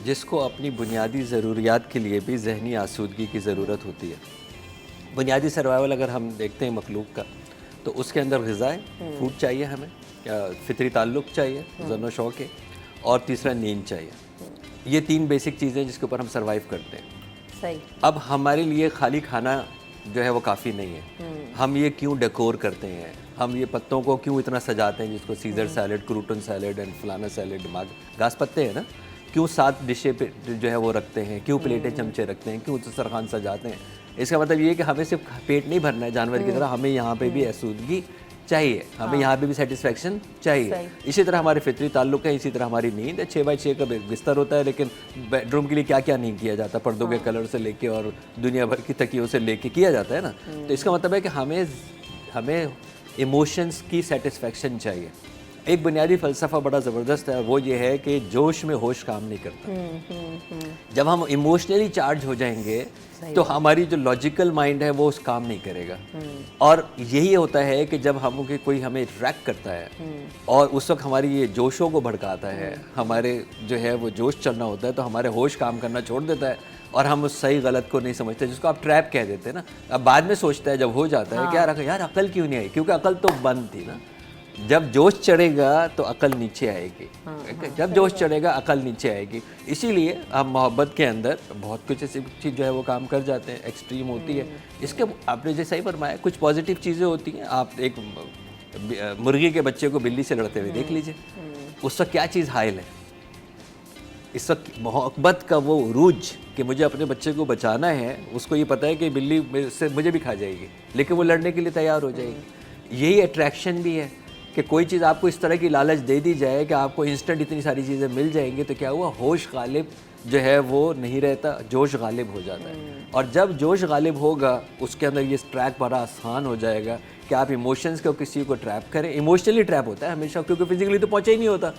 जिसको अपनी बुनियादी ज़रूरियात के लिए भी ज़हनी आसूदगी की ज़रूरत होती है। बुनियादी सर्वाइवल अगर हम देखते हैं मखलूक का, तो उसके अंदर ग़िज़ाएँ, फूड चाहिए हमें, फितरी ताल्लुक़ चाहिए, ज़न शौक़ है, और तीसरा नींद चाहिए। ये 3 बेसिक चीज़ें जिसके ऊपर हम सर्वाइव करते हैं। सही। अब हमारे लिए खाली खाना जो है वो काफ़ी नहीं है। हम ये क्यों डेकोर करते हैं, हम ये पत्तों को क्यों इतना सजाते हैं, जिसको सीज़र सैलड, क्रूटन सैलड एंड फलाना सैलड, दिमाग घास पत्ते हैं ना, क्यों 7 डिशें पे जो है वो रखते हैं, क्यों प्लेटें चमचे रखते हैं, क्यों दस्तरखान सजाते हैं? इसका मतलब ये है कि हमें सिर्फ पेट नहीं भरना है जानवर की तरह, हमें यहाँ पे भी आसूदगी चाहिए, हमें यहाँ पे भी सेटिस्फेक्शन चाहिए। इसी तरह हमारे फितरी ताल्लुक है, इसी तरह हमारी नींद है। 6x6 का बिस्तर होता है, लेकिन बेडरूम के लिए क्या क्या नहीं किया जाता, पर्दों के कलर से लेके और दुनिया भर की तकियों से लेके किया जाता है ना। तो इसका मतलब है कि हमें इमोशंस की सेटिस्फेक्शन चाहिए, एक बुनियादी फ़लसफ़ा बड़ा ज़बरदस्त है, वो ये है कि जोश में होश काम नहीं करता। जब हम इमोशनली चार्ज हो जाएंगे तो हमारी जो लॉजिकल माइंड है वो उस काम नहीं करेगा। और यही होता है कि जब हम कोई हमें ट्रैक करता है और उस वक्त हमारी ये जोशों को भड़काता है, हमारे जो है वो जोश चलना होता है, तो हमारे होश काम करना छोड़ देता है और हम उस सही गलत को नहीं समझते, जिसको आप ट्रैप कह देते हैं ना। अब बाद में सोचता है जब हो जाता है कि यार अकल क्यों नहीं आई, क्योंकि अकल तो बंद थी ना। जब जोश चढ़ेगा तो अकल नीचे आएगी, जब जोश चढ़ेगा अकल नीचे आएगी। इसीलिए हम मोहब्बत के अंदर बहुत कुछ ऐसी चीज़ जो है वो काम कर जाते हैं, एक्सट्रीम होती है। इसके आपने जैसे ही फरमाया कुछ पॉजिटिव चीज़ें होती हैं। आप एक मुर्गी के बच्चे को बिल्ली से लड़ते हुए देख लीजिए, उस वक्त क्या चीज़ हायल है। इस वक्त मोहब्बत का वो उरूज कि मुझे अपने बच्चे को बचाना है, उसको ये पता है कि बिल्ली से मुझे भी खा जाएगी, लेकिन वो लड़ने के लिए तैयार हो जाएगी। यही अट्रैक्शन भी है कि कोई चीज़ आपको इस तरह की लालच दे दी जाए कि आपको इंस्टेंट इतनी सारी चीज़ें मिल जाएंगी, तो क्या हुआ, होश गालिब जो है वो नहीं रहता, जोश गालिब हो जाता है। और जब जोश गालिब होगा उसके अंदर ये ट्रैक बड़ा आसान हो जाएगा कि आप इमोशंस को किसी को ट्रैप करें। इमोशनली ट्रैप होता है हमेशा, क्योंकि फिजिकली तो पहुँचा ही नहीं होता,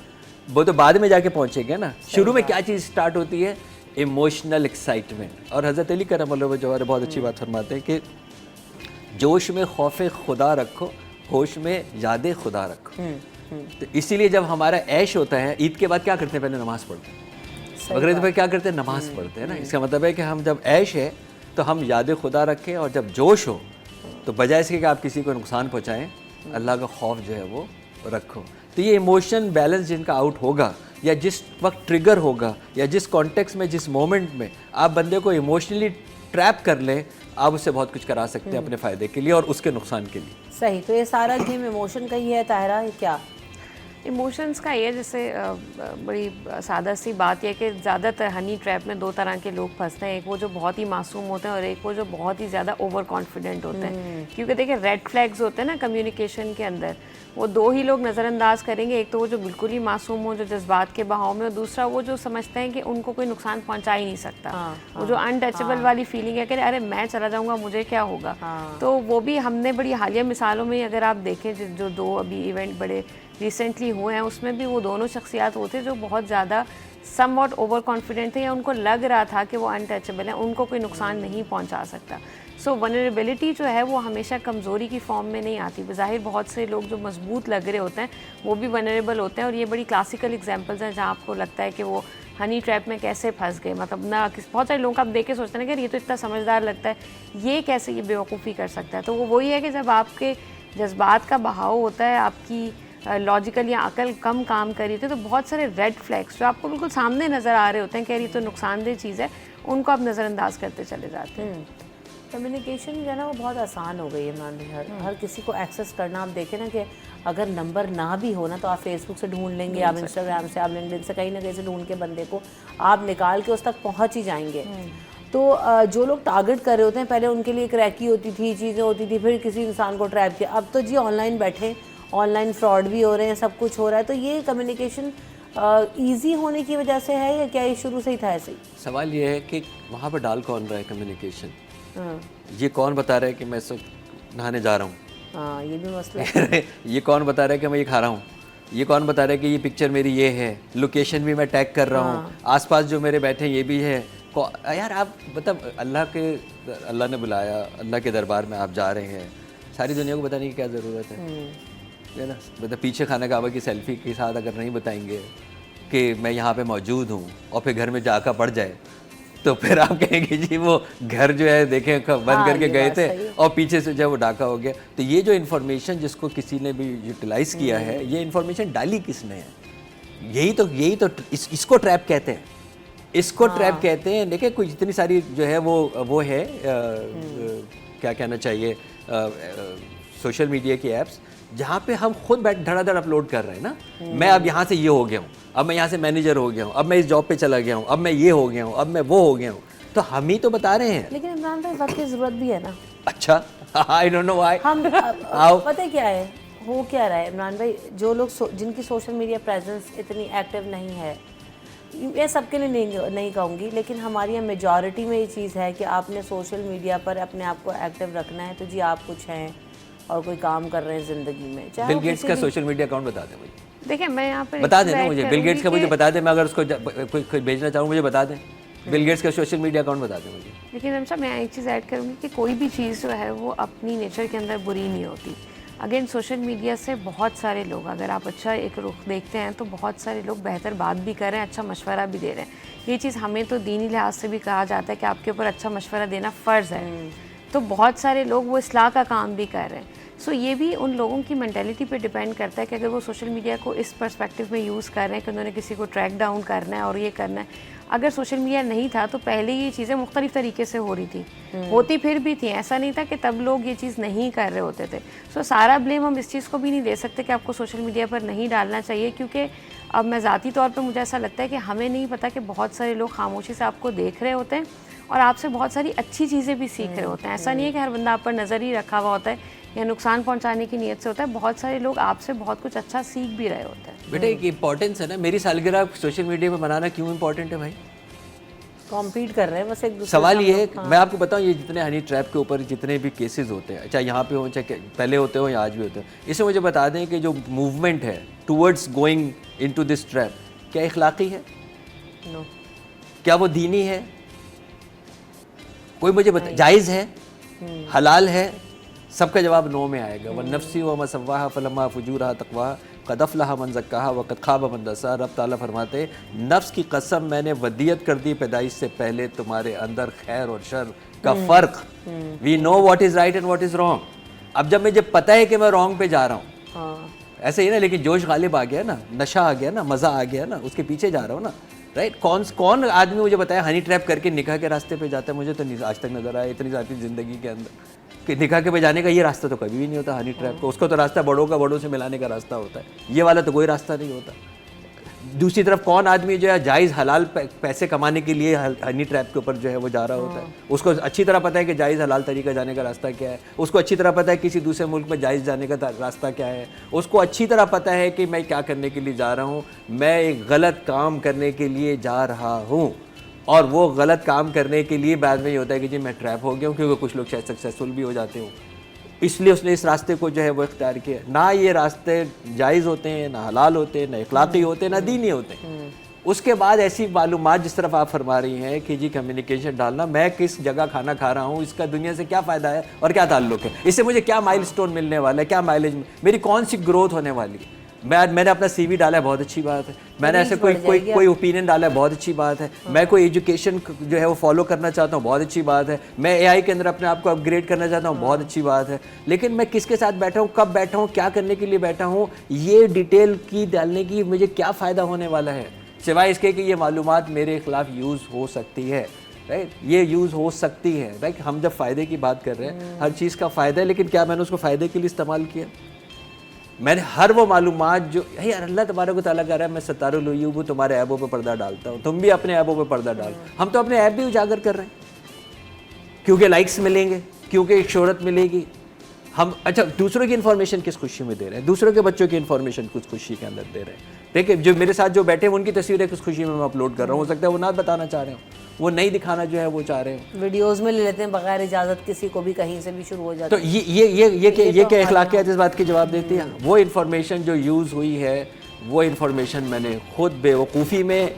वो तो बाद में जाके पहुँचेंगे ना। शुरू में क्या चीज़ स्टार्ट होती है, इमोशनल एक्साइटमेंट। और हज़रत अली करम जौहर बहुत अच्छी बात फरमाते हैं कि जोश में खौफ खुदा रखो, होश में याद खुदा रखो। तो इसीलिए जब हमारा ऐश होता है, ईद के बाद क्या करते हैं, पहले नमाज़ पढ़ते हैं। बकरीद पर क्या करते हैं, नमाज़ पढ़ते हैं ना। इसका मतलब है कि हम जब ऐश है तो हम याद खुदा रखें, और जब जोश हो तो बजाय इसके कि आप किसी को नुकसान पहुँचाएँ, अल्लाह का खौफ जो है वो रखो। तो ये इमोशन बैलेंस जिनका आउट होगा, या जिस वक्त ट्रिगर होगा, या जिस कॉन्टेक्स्ट में, जिस मोमेंट में आप बंदे को इमोशनली ट्रैप कर लें, आप उससे बहुत कुछ करा सकते हैं अपने फ़ायदे के लिए और उसके नुकसान के लिए। सही। तो ये सारा गेम इमोशन का ही है ताहिरा, ये क्या इमोशंस का ये, जैसे बड़ी सादा सी बात यह कि ज़्यादातर हनी ट्रैप में दो तरह के लोग फंसते हैं। एक वो जो बहुत ही मासूम होते हैं और एक वो जो बहुत ही ज़्यादा ओवर कॉन्फिडेंट होते हैं। क्योंकि देखिए रेड फ्लैग्स होते हैं ना कम्युनिकेशन के अंदर, वो दो ही लोग नज़रअंदाज करेंगे। एक तो वो जो बिल्कुल ही मासूम हो, जो जज्बात के बहाव में, और दूसरा वो जो समझते हैं कि उनको कोई नुकसान पहुंचा ही नहीं सकता। वो जो अनटचेबल वाली फीलिंग है कि अरे मैं चला जाऊंगा, मुझे क्या होगा। तो वो भी हमने बड़ी हालिया मिसालों में अगर आप देखें, जो दो अभी इवेंट बड़े रिसेंटली हुए हैं, उसमें भी वो दोनों शख्सियात होते जो बहुत ज़्यादा समवॉट ओवर कॉन्फिडेंट थे, या उनको लग रहा था कि वो अनटचेबल हैं, उनको कोई नुकसान नहीं पहुंचा सकता। सो वनरेबिलिटी जो है वो हमेशा कमज़ोरी की फॉर्म में नहीं आती। बज़ाहिर बहुत से लोग जो मजबूत लग रहे होते हैं वो भी वनरेबल होते हैं, और ये बड़ी क्लासिकल एग्जांपल्स हैं जहाँ आपको लगता है कि वो हनी ट्रैप में कैसे फंस गए। मतलब ना बहुत सारे लोगों को आप देख के सोचते हैं कि ये तो इतना समझदार लगता है, ये कैसे ये बेवकूफ़ी कर सकता है। तो वो वही है कि जब आपके जज्बात का बहाव होता है, आपकी लॉजिकल या अकल कम काम करी थी, तो बहुत सारे रेड फ्लैग्स जो आपको बिल्कुल सामने नज़र आ रहे होते हैं कि ये तो नुकसानदेह चीज़ है, उनको आप नज़रअंदाज करते चले जाते हैं। कम्युनिकेशन जो है ना वो बहुत आसान हो गई है मान ली, हर किसी को एक्सेस करना। आप देखें ना कि अगर नंबर ना भी हो ना तो आप फेसबुक से ढूंढ लेंगे, आप इंस्टाग्राम से, आप लिंक्डइन से, कहीं ना कहीं से ढूंढ के बंदे को आप निकाल के उस तक पहुंच ही जाएंगे। तो जो लोग टारगेट कर रहे होते हैं, पहले उनके लिए क्रैकी होती थी, चीज़ें होती थी, फिर किसी इंसान को ट्रैप किया। अब तो जी ऑनलाइन बैठे, ऑनलाइन फ्रॉड भी हो रहे हैं, सब कुछ हो रहा है। तो ये कम्युनिकेशन ईजी होने की वजह से है, या क्या ये शुरू से ही था ऐसे ही? सवाल ये है कि वहाँ पर डाल कौन रहा है कम्युनिकेशन, ये कौन बता रहा है कि मैं इस वक्त नहाने जा रहा हूँ, हाँ ये भी मसला है। ये कौन बता रहा है कि मैं ये खा रहा हूँ, ये कौन बता रहा है कि ये पिक्चर मेरी ये है, लोकेशन भी मैं टैग कर रहा हूँ, आसपास जो मेरे बैठे हैं ये भी है। यार आप मतलब अल्लाह ने बुलाया, अल्लाह के दरबार में आप जा रहे हैं, सारी दुनिया को बताने की क्या ज़रूरत है ना। मतलब पीछे खाना काबा की सेल्फी के साथ अगर नहीं बताएंगे कि मैं यहाँ पे मौजूद हूँ, और फिर घर में जाकर पड़ जाए, तो फिर आप कहेंगे जी वो घर जो है देखें बंद करके गए थे और पीछे से जब वो डाका हो गया। तो ये जो इन्फॉर्मेशन जिसको किसी ने भी यूटिलाइज़ किया है, ये इन्फॉर्मेशन डाली किसने है, यही तो इसको ट्रैप कहते हैं, इसको ट्रैप कहते हैं। देखिए कुछ इतनी सारी जो है वो है क्या कहना चाहिए, सोशल मीडिया की ऐप्स जहाँ पे हम खुद बैठ धड़ाधड़ अपलोड कर रहे हैं ना। मैं अब यहाँ से ये हो गया हूँ, अब मैं यहाँ से मैनेजर हो गया हूँ, अब मैं इस जॉब पे चला गया हूँ, अब मैं ये हो गया हूँ, अब मैं वो हो गया हूँ। तो हम ही तो बता रहे हैं। लेकिन इमरान भाई वक्त की ज़रूरत भी है ना। अच्छा, आई डोंट नो व्हाई। हम पता है क्या है, हो क्या रहा है इमरान भाई, जो लोग जिनकी सोशल मीडिया प्रेजेंस इतनी एक्टिव नहीं है, मैं सबके लिए नहीं कहूँगी, लेकिन हमारी यहाँ मेजॉरिटी में ये चीज़ है कि आपने सोशल मीडिया पर अपने आप को एक्टिव रखना है। तो जी आप कुछ हैं, और कोई काम कर रहे हैं ज़िंदगी में, चाहे बिल वो गेट्स किसी का भी- सोशल मीडिया अकाउंट बता दें मुझे, देखिए मैं यहाँ पर बता एक दें चीज़ ना ऐड मुझे, बिल करूँगी गेट्स का मुझे कि- बता दें, मैं अगर उसको कोई भेजना चाहूँ मुझे बता दें, बिल गेट्स का सोशल मीडिया अकाउंट बता दें मुझे। लेकिन हम सब मैं एक चीज़ ऐड करूँगी कि कोई भी चीज़ जो है वो अपनी नेचर के अंदर बुरी नहीं होती। अगेन सोशल मीडिया से बहुत सारे लोग, अगर आप अच्छा एक रुख देखते हैं तो बहुत सारे लोग बेहतर बात भी कर रहे हैं, अच्छा मशवरा भी दे रहे हैं। ये चीज़ हमें तो दीनी लिहाज से भी कहा जाता है कि आपके ऊपर अच्छा मशवरा देना फ़र्ज़ है, तो बहुत सारे लोग वो इस्लाह का काम भी कर रहे हैं। सो ये भी उन लोगों की मेंटालिटी पे डिपेंड करता है कि अगर वो सोशल मीडिया को इस पर्सपेक्टिव में यूज़ कर रहे हैं कि उन्होंने किसी को ट्रैक डाउन करना है और ये करना है। अगर सोशल मीडिया नहीं था तो पहले ये चीज़ें मुख्तलिफ तरीके से हो रही थी, होती फिर भी थी, ऐसा नहीं था कि तब लोग ये चीज़ नहीं कर रहे होते थे। सो सारा ब्लेम हम इस चीज़ को भी नहीं दे सकते कि आपको सोशल मीडिया पर नहीं डालना चाहिए, क्योंकि अब मैं ज़ाती तौर पे मुझे ऐसा लगता है कि हमें नहीं पता कि बहुत सारे लोग खामोशी से आपको देख रहे होते हैं और आपसे बहुत सारी अच्छी चीज़ें भी सीख रहे होते हैं। ऐसा नहीं है कि हर बंदा आप पर नज़र ही रखा हुआ होता है या नुकसान पहुंचाने की नीयत से होता है, बहुत सारे लोग आपसे बहुत कुछ अच्छा सीख भी रहे होते हैं। बेटा एक इम्पोर्टेंस है ना, मेरी सालगिरह सोशल मीडिया पे मनाना क्यों इम्पोर्टेंट है भाई? कॉम्पीट कर रहे हैं बस एक दूसरे सवाल से ये हम है, लोग, हाँ। मैं आपको बताऊं ये जितने हनी ट्रैप के ऊपर जितने भी केसेस होते हैं, चाहे यहाँ पे हो चाहे पहले होते हो या आज भी होते हो, इसे मुझे बता दें कि जो मूवमेंट है towards going into this trap, क्या इखलाकी है? नो। क्या वो दीनी है? कोई मुझे बता, जायज़ है, हलाल है? सबका जवाब नो में आएगा। व नफ्सी व मसव्वाहा फलम्मा फुजूरहा तक़वाहा क़द अफ़लहा मन ज़क्काहा व क़द ख़ाब मन दस्साहा। रब ताला फरमाते नफ्स की कसम मैंने वदियत कर दी पैदाइश से पहले तुम्हारे अंदर खैर और शर का फ़र्क। We know what is right and what is wrong. अब जब मुझे पता है कि मैं रॉन्ग पे जा रहा हूँ, हाँ। ऐसे ही ना, लेकिन जोश गालिब आ गया ना, नशा आ गया ना, मज़ा आ गया ना, उसके पीछे जा रहा हूँ ना, राइट। कौन आदमी मुझे बताया हनी ट्रैप करके निकाह के रास्ते पे जाता है? मुझे तो आज तक नज़र आया इतनी ज़्यादा ज़िंदगी के अंदर कि निकाह के पे जाने का ये रास्ता तो कभी भी नहीं होता हनी ट्रैप का। उसको तो रास्ता बड़ों का बड़ों से मिलाने का रास्ता होता है, ये वाला तो कोई रास्ता नहीं होता। दूसरी तरफ कौन आदमी जो है जायज़ हलाल पैसे कमाने के लिए हनी ट्रैप के ऊपर जो है वो जा रहा होता है, उसको अच्छी तरह पता है कि जायज़ हलाल तरीका जाने का रास्ता क्या है, उसको अच्छी तरह पता है किसी दूसरे मुल्क में जायज़ जाने का रास्ता क्या है, उसको अच्छी तरह पता है कि मैं क्या करने के लिए जा रहा हूँ, मैं एक गलत काम करने के लिए जा रहा हूँ। और वो गलत काम करने के लिए बाद में ये होता है कि जी मैं ट्रैप हो गया हूँ, क्योंकि कुछ लोग शायद सक्सेसफुल भी हो जाते हो, इसलिए उसने इस रास्ते को जो है वो इख्तियार किया। ना ये रास्ते जायज़ होते हैं, ना हलाल होते हैं, ना इखलाकी होते हैं, ना दीनी होते हैं। उसके बाद ऐसी मालूमात जिस तरफ आप फरमा रही हैं कि जी कम्युनिकेशन डालना, मैं किस जगह खाना खा रहा हूँ, इसका दुनिया से क्या फ़ायदा है और क्या ताल्लुक़ है, इससे मुझे क्या माइलस्टोन मिलने वाला है, क्या माइलेज, मेरी कौन सी ग्रोथ होने वाली है। मैंने अपना CV डाला है, बहुत अच्छी बात है। मैंने ऐसे कोई ओपिनियन डाला है, बहुत अच्छी बात है। मैं कोई एजुकेशन जो है वो फॉलो करना चाहता हूँ, बहुत अच्छी बात है। मैं AI के अंदर अपने आप को अपग्रेड करना चाहता हूँ, बहुत अच्छी बात है। लेकिन मैं किसके साथ बैठा हूँ, कब बैठा हूँ, क्या करने के लिए बैठा हूँ, ये डिटेल की डालने की मुझे क्या फ़ायदा होने वाला है, सिवाय इसके कि ये मालूमात मेरे ख़िलाफ़ यूज़ हो सकती है, राइट। ये यूज़ हो सकती है, राइट। हम जब फ़ायदे की बात कर रहे हैं, हर चीज़ का फ़ायदा है, लेकिन क्या मैंने उसको फ़ायदे के लिए इस्तेमाल किया? मैंने हर वो मालूमात जो यार अल्लाह तबारक व तआला कह रहा है मैं सतारुल उयूब तुम्हारे ऐबों पे पर्दा डालता हूँ, तुम भी अपने ऐबों पे पर्दा डालो। हम तो अपने ऐब भी उजागर कर रहे हैं, क्योंकि लाइक्स मिलेंगे, क्योंकि एक शोहरत मिलेगी। हम अच्छा दूसरों की इन्फॉर्मेशन किस खुशी में दे रहे हैं, दूसरों के बच्चों की इन्फॉर्मेशन कुछ खुशी के अंदर दे रहे हैं। देखिए जो मेरे साथ जो बैठे हैं उनकी तस्वीरें किस खुशी में मैं अपलोड कर रहा हूँ, हो सकता है वो ना बताना चाह रहे हो, वो नहीं दिखाना जो है वो चाह रहे हो, वीडियोस में ले लेते हैं बगैर इजाज़त, किसी को भी कहीं से भी शुरू हो जाता तो ये क्या इखलाकियात इस बात की जवाब देती है। वो इन्फॉर्मेशन जो यूज़ हुई है, वो इन्फॉर्मेशन मैंने खुद बेवकूफ़ी में,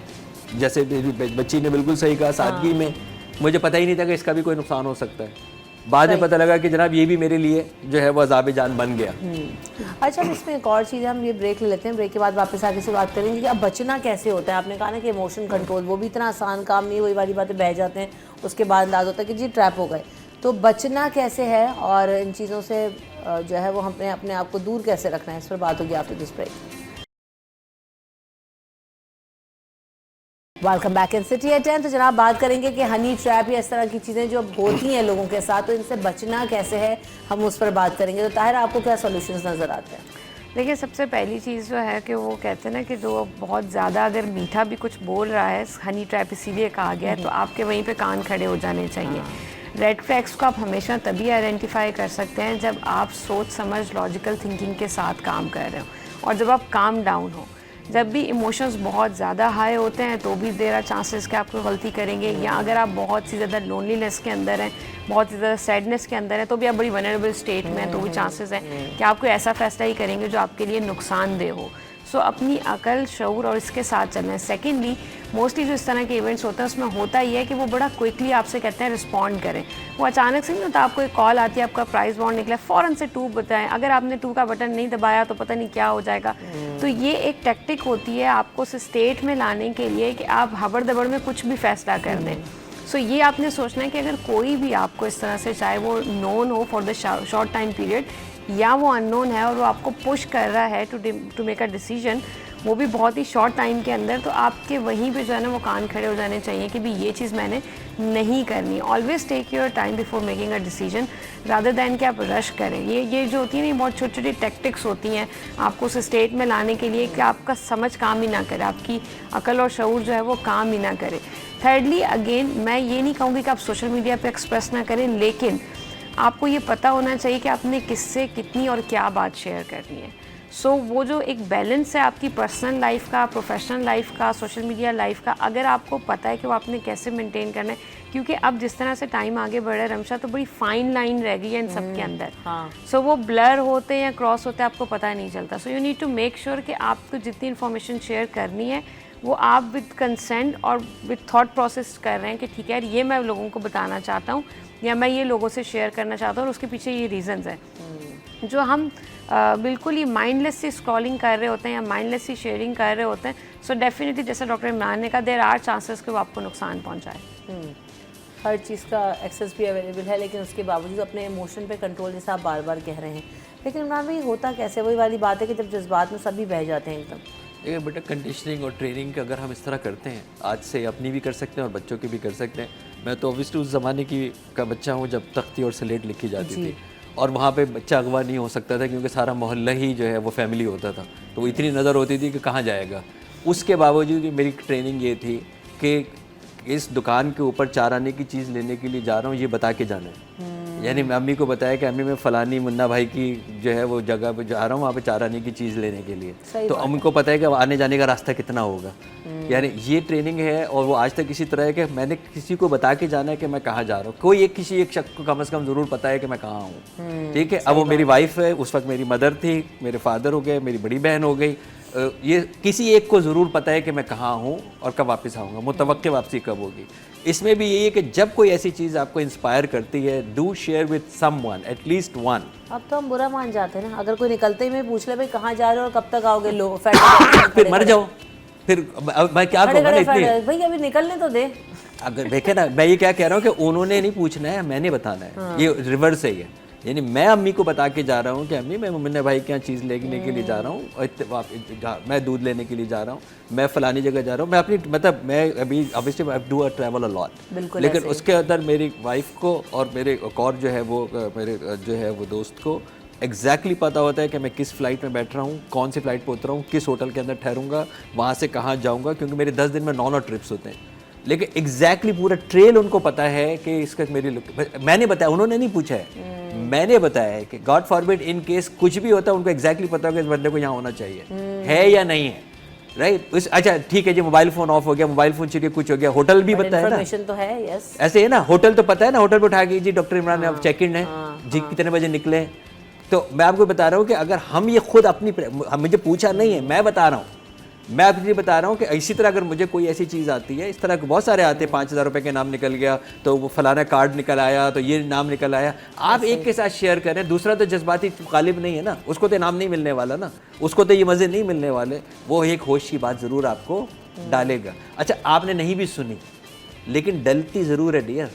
जैसे बच्ची ने बिल्कुल सही कहा, सादगी में, मुझे पता ही नहीं था कि इसका भी कोई नुकसान हो सकता है। बाद में पता लगा कि जनाब ये भी मेरे लिए जो है वो अज़ाब जान बन गया। अच्छा, अब इसमें एक और चीज़ है, हम ये ब्रेक ले लेते हैं, ब्रेक के बाद वापस आके से बात करेंगे कि अब बचना कैसे होता है। आपने कहा ना कि इमोशन कंट्रोल वो भी इतना आसान काम नहीं है, वही वाली बातें बह जाते हैं, उसके बाद अंदाज़ होता है कि जी ट्रैप हो गए। तो बचना कैसे है और इन चीज़ों से जो है वो हमें अपने आप को दूर कैसे रखना है, इस पर बात होगी after this break. Welcome back in city at 10। तो जनाब बात करेंगे कि हनी ट्रैप या इस तरह की चीज़ें जो होती हैं लोगों के साथ, तो इनसे बचना कैसे है, हम उस पर बात करेंगे। तो ताहिर आपको क्या सॉल्यूशंस नज़र आते हैं? देखिए सबसे पहली चीज़ जो है कि वो कहते हैं ना कि जो बहुत ज़्यादा अगर मीठा भी कुछ बोल रहा है, हनी ट्रैप इसीलिए कहा गया है, तो आपके वहीं पे कान खड़े हो जाने चाहिए। रेड फ्लैग्स को आप हमेशा तभी आइडेंटिफाई कर सकते हैं जब आप सोच समझ लॉजिकल थिंकिंग के साथ काम कर रहे हो और जब आप काम डाउन हो। जब भी इमोशंस बहुत ज़्यादा हाई होते हैं तो भी देर आर चांसेस कि आप कोई गलती करेंगे, या अगर आप बहुत सी ज़्यादा लोनलीनेस के अंदर हैं, बहुत ही ज़्यादा सैडनेस के अंदर हैं, तो भी आप बड़ी वनरेबल स्टेट में हैं, तो भी चांसेस हैं कि आप कोई ऐसा फैसला ही करेंगे जो आपके लिए नुकसानदेह हो। सो अपनी अकल, शऊर और इसके साथ चलना है। सेकेंडली, मोस्टली जो इस तरह के इवेंट्स होते हैं उसमें होता ही है कि वो बड़ा क्विकली आपसे कहते हैं रिस्पॉन्ड करें। वो अचानक से नहीं होता, आपको एक कॉल आती है, आपका प्राइस बॉन्ड निकला, फ़ौरन से 2 बताएं। अगर आपने 2 का बटन नहीं दबाया तो पता नहीं क्या हो जाएगा। तो ये एक टैक्टिक होती है आपको उस स्टेट में लाने के लिए कि आप हबड़ दबड़ में कुछ भी फैसला कर दें। सो ये आपने सोचना है कि अगर कोई भी आपको इस तरह से, चाहे वो नोन हो for the short time period या वो अननोन है और वो आपको पुश कर रहा है टू मेक अ डिसीजन, वो भी बहुत ही शॉर्ट टाइम के अंदर, तो आपके वहीं पे जो है ना वो कान खड़े हो जाने चाहिए कि भी ये चीज़ मैंने नहीं करनी। Always take your time before making a decision rather than कि आप रश करें। ये जो होती है ना, बहुत छोटी छोटी टैक्टिक्स होती हैं आपको उस स्टेट में लाने के लिए कि आपका समझ काम ही ना करे, आपकी अकल और शऊर जो है वो काम ही ना करे। थर्डली, अगेन मैं ये नहीं कहूँगी कि आप सोशल मीडिया पे एक्सप्रेस ना करें, लेकिन आपको ये पता होना चाहिए कि आपने किससे कितनी और क्या बात शेयर करनी है। सो वो जो एक बैलेंस है आपकी पर्सनल लाइफ का, प्रोफेशनल लाइफ का, सोशल मीडिया लाइफ का, अगर आपको पता है कि वो आपने कैसे मेंटेन करना है, क्योंकि अब जिस तरह से टाइम आगे बढ़ रहा है रमशा, तो बड़ी फाइन लाइन रह गई है इन सब के अंदर। सो वो ब्लर होते हैं या क्रॉस होते हैं आपको पता नहीं चलता। So you need to make sure कि आपको जितनी इन्फॉर्मेशन शेयर करनी है वो आप विद कंसेंट और विद थॉट प्रोसेस कर रहे हैं कि ठीक है यार, ये मैं लोगों को बताना चाहता हूँ या मैं ये लोगों से शेयर करना चाहता हूँ और उसके पीछे ये रीजंस हैं। जो हम बिल्कुल ही माइंडलेसली स्क्रॉलिंग कर रहे होते हैं या माइंडलेसली शेयरिंग कर रहे होते हैं, सो डेफिनेटली जैसा डॉक्टर इमरान ने कहा, देयर आर चांसेस कि वो आपको नुकसान पहुंचाए। हर चीज़ का एक्सेस भी अवेलेबल है, लेकिन उसके बावजूद अपने इमोशन पे कंट्रोल, जैसा आप बार बार कह रहे हैं। लेकिन इमरान भाई, होता कैसे? वही वाली बात है कि जब जज्बात में सभी बह जाते हैं एकदम। देखिए बेटा, कंडीशनिंग और ट्रेनिंग अगर हम इस तरह करते हैं, आज से अपनी भी कर सकते हैं और बच्चों की भी कर सकते हैं। मैं तो ऑब्वियसली उस ज़माने का बच्चा हूँ जब तख्ती और स्लेट लिखी जाती थी, और वहाँ पे बच्चा अगवा नहीं हो सकता था क्योंकि सारा मोहल्ला ही जो है वो फैमिली होता था, तो वो इतनी नज़र होती थी कि कहाँ जाएगा। उसके बावजूद मेरी ट्रेनिंग ये थी कि इस दुकान के ऊपर 4 आने की चीज़ लेने के लिए जा रहा हूँ, ये बता के जाना है। यानी मैं अम्मी को बताया कि अम्मी मैं फ़लानी मुन्ना भाई की जो है वो जगह पे जा रहा हूँ, वहाँ पे 4 आने की चीज़ लेने के लिए, तो अम्मी को पता है कि आने जाने का रास्ता कितना होगा। यानी ये ट्रेनिंग है, और वो आज तक इसी तरह है कि मैंने किसी को बता के जाना है कि मैं कहाँ जा रहा हूँ। कोई किसी एक शख्स को कम से कम ज़रूर पता है कि मैं कहाँ हूँ। ठीक है, अब वो मेरी वाइफ है, उस वक्त मेरी मदर थी, मेरे फादर हो गए, मेरी बड़ी बहन हो गई, ये किसी एक को ज़रूर पता है कि मैं कहाँ हूँ और कब वापस आऊँगा, मुतवक्के वापसी कब होगी। इसमें भी यही है कि जब कोई ऐसी चीज़ आपको इंस्पायर करती है, do share with someone, at least one. अब तो हम बुरा मान जाते हैं ना, अगर कोई निकलते ही में पूछ ले भाई कहाँ जा रहे हो और कब तक आओगे, लो फिर मर जाओ, फिर मैं क्या कहूँगा ना, इतनी भाई अभी निकलने तो दे। अगर देखे ना, मैं ये क्या कह रहा हूँ कि उन्होंने नहीं पूछना है, मैंने बताना है। ये रिवर्स है। ये यानी मैं अम्मी को बता के जा रहा हूँ कि अम्मी मैं मुन्ना भाई के यहाँ चीज़ लेने के लिए जा रहा हूँ, और मैं दूध लेने के लिए जा रहा हूँ, मैं फ़लानी जगह जा रहा हूँ। मैं अपनी मतलब मैं अभी obviously I do travel a lot, लेकिन उसके अंदर मेरी वाइफ को और मेरे एक और जो है वो मेरे जो है वो दोस्त को एग्जैक्टली पता होता है कि मैं किस फ़्लाइट में बैठ रहा हूँ, कौन सी फ़्लाइट पर उतरा हूँ, किस होटल के अंदर ठहरूँगा, वहाँ से कहाँ जाऊँगा, क्योंकि मेरे 10 दिन में 9 ट्रिप्स होते हैं। लेकिन एग्जैक्टली पूरा ट्रेल उनको पता है कि इसका मेरी मैंने बताया, उन्होंने नहीं पूछा है, मैंने बताया है कि गॉड फॉरबिड इन केस कुछ भी होता है, उनको एग्जैक्टली पता होगा इस बंदे को यहाँ होना चाहिए, है या नहीं है। राइट, अच्छा ठीक है जी, मोबाइल फ़ोन ऑफ हो गया, मोबाइल फ़ोन चलिए कुछ हो गया, होटल भी पता है ना, तो है, यस ऐसे है ना, होटल तो पता है ना, होटल पर उठा के जी डॉक्टर इमरान अब चेक इन है जी, कितने बजे निकले। तो मैं आपको बता रहा हूँ कि अगर हम ये खुद अपनी, मुझे पूछा नहीं है, मैं बता रहा हूँ, मैं आपको बता रहा हूँ कि इसी तरह अगर मुझे कोई ऐसी चीज़ आती है, इस तरह के बहुत सारे आते हैं, 5000 रुपये के नाम निकल गया, तो वो फलाना कार्ड निकल आया, तो ये नाम निकल आया, आप एक के साथ शेयर करें, दूसरा तो जज्बाती गालिब नहीं है ना, उसको तो इनाम नहीं मिलने वाला ना, उसको तो ये मज़े नहीं मिलने वाले, वो एक होश की बात ज़रूर आपको डालेगा। अच्छा, आपने नहीं भी सुनी, लेकिन डलती ज़रूर है डियर,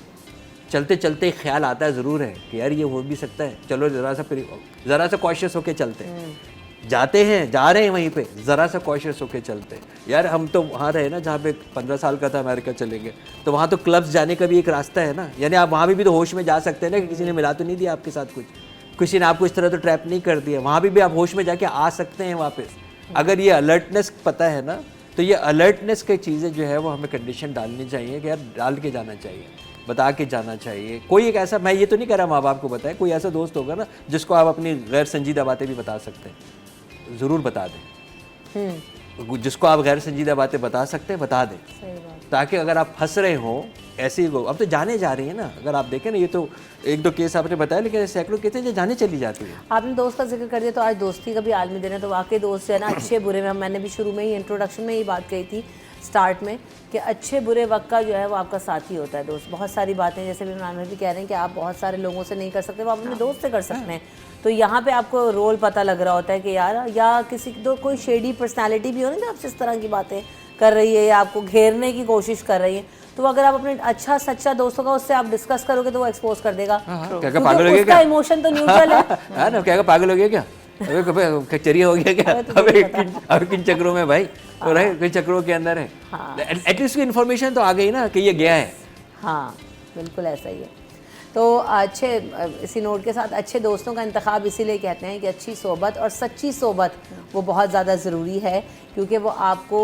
चलते चलते ख्याल आता है ज़रूर है कि यार ये हो भी सकता है, चलो ज़रा सा कॉशियस होके चलते हैं, जाते हैं, जा रहे हैं वहीं पे, ज़रा सा कॉशियस होके चलते हैं। यार हम तो वहाँ रहे ना जहाँ पे 15 साल का था, अमेरिका चलेंगे, तो वहाँ तो क्लब्स जाने का भी एक रास्ता है ना, यानी आप वहाँ भी तो होश में जा सकते हैं ना, कि किसी ने मिला तो नहीं दिया आपके साथ कुछ, किसी ने आपको इस तरह तो ट्रैप नहीं कर दिया, वहाँ भी आप होश में जाके आ सकते हैं वापस। अगर ये अलर्टनेस पता है ना, तो ये अलर्टनेस की चीज़ें जो है वो हमें कंडीशन डालनी चाहिए कि यार डाल के जाना चाहिए, बता के जाना चाहिए। कोई एक ऐसा, मैं ये तो नहीं कह रहा माँ बाप को बताए, कोई ऐसा दोस्त होगा ना जिसको आप अपनी गैर संजीदा बातें भी बता सकते हैं, ज़रूर बता दें। जिसको आप गैर संजीदा बातें बता सकते हैं बता दें, ताकि अगर आप फंस रहे हो ऐसे ही अब तो जाने जा रही है ना। अगर आप देखें ना, ये तो एक दो केस आपने बताया, लेकिन सैकड़ों केस हैं जो जाने चली जाती है। आपने दोस्त का जिक्र कर दिया तो आज दोस्ती का भी आलमी दिन है। तो वाकई दोस्त जो है ना, अच्छे बुरे में, मैंने भी शुरू में ही इंट्रोडक्शन में ये बात कही थी स्टार्ट में, कि अच्छे बुरे वक्त का जो है वो आपका साथी होता है दोस्त। बहुत सारी बातें जैसे भी इमरान भाई भी कह रहे हैं कि आप बहुत सारे लोगों से नहीं कर सकते, वो आप अपने दोस्त से कर सकते हैं। तो यहाँ पे आपको रोल पता लग रहा होता है कि यार, या किसी कोई शेडी पर्सनैलिटी भी हो ना जो आपसे इस तरह की बातें कर रही है या आपको घेरने की कोशिश कर रही है, तो अगर आप अपने अच्छा सच्चा दोस्तों का उससे आप डिस्कस करोगे तो वो एक्सपोज कर देगा। क्या पागल हो गया क्या? इमोशन तो न्यूट्रल है ना, क्या पागल हो गया क्या? कचरिया हो गया क्या? अब किन चक्रों में भाई, कई चक्रों के अंदर है। एटलीस्ट इन्फॉर्मेशन तो आ गई ना कि ये गया है। हाँ बिल्कुल ऐसा ही है। तो अच्छे, इसी नोट के साथ, अच्छे दोस्तों का इंतखाब इसीलिए कहते हैं कि अच्छी सोबत और सच्ची सोबत वो बहुत ज़्यादा ज़रूरी है, क्योंकि वो आपको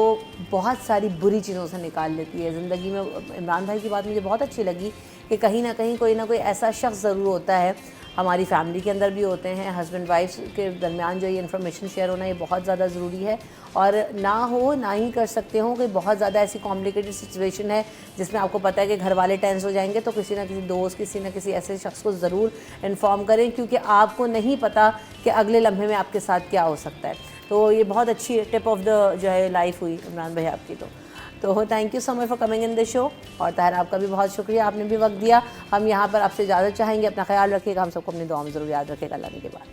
बहुत सारी बुरी चीज़ों से निकाल लेती है ज़िंदगी में। इमरान भाई की बात मुझे बहुत अच्छी लगी कि कहीं ना कहीं कोई ना कोई ऐसा शख्स ज़रूर होता है, हमारी फैमिली के अंदर भी होते हैं, हस्बैंड वाइफ के दरमियान जो ये इन्फॉर्मेशन शेयर होना ये बहुत ज़्यादा ज़रूरी है। और ना ही कर सकते हो कि बहुत ज़्यादा ऐसी कॉम्प्लिकेटेड सिचुएशन है जिसमें आपको पता है कि घर वाले टेंस हो जाएंगे, तो किसी ना किसी दोस्त, किसी ना किसी ऐसे शख्स को ज़रूर इन्फॉर्म करें, क्योंकि आपको नहीं पता कि अगले लम्हे में आपके साथ क्या हो सकता है। तो ये बहुत अच्छी टिप ऑफ द जो है लाइफ हुई इमरान भाई आपकी। तो thank you so much for coming in the show. और ताहिर आपका भी बहुत शुक्रिया, आपने भी वक्त दिया। हम यहाँ पर आपसे इजाज़त चाहेंगे। अपना ख्याल रखिएगा, हम सबको अपनी दुआ में ज़रूर याद रखिएगा। अल्लाह के बाद।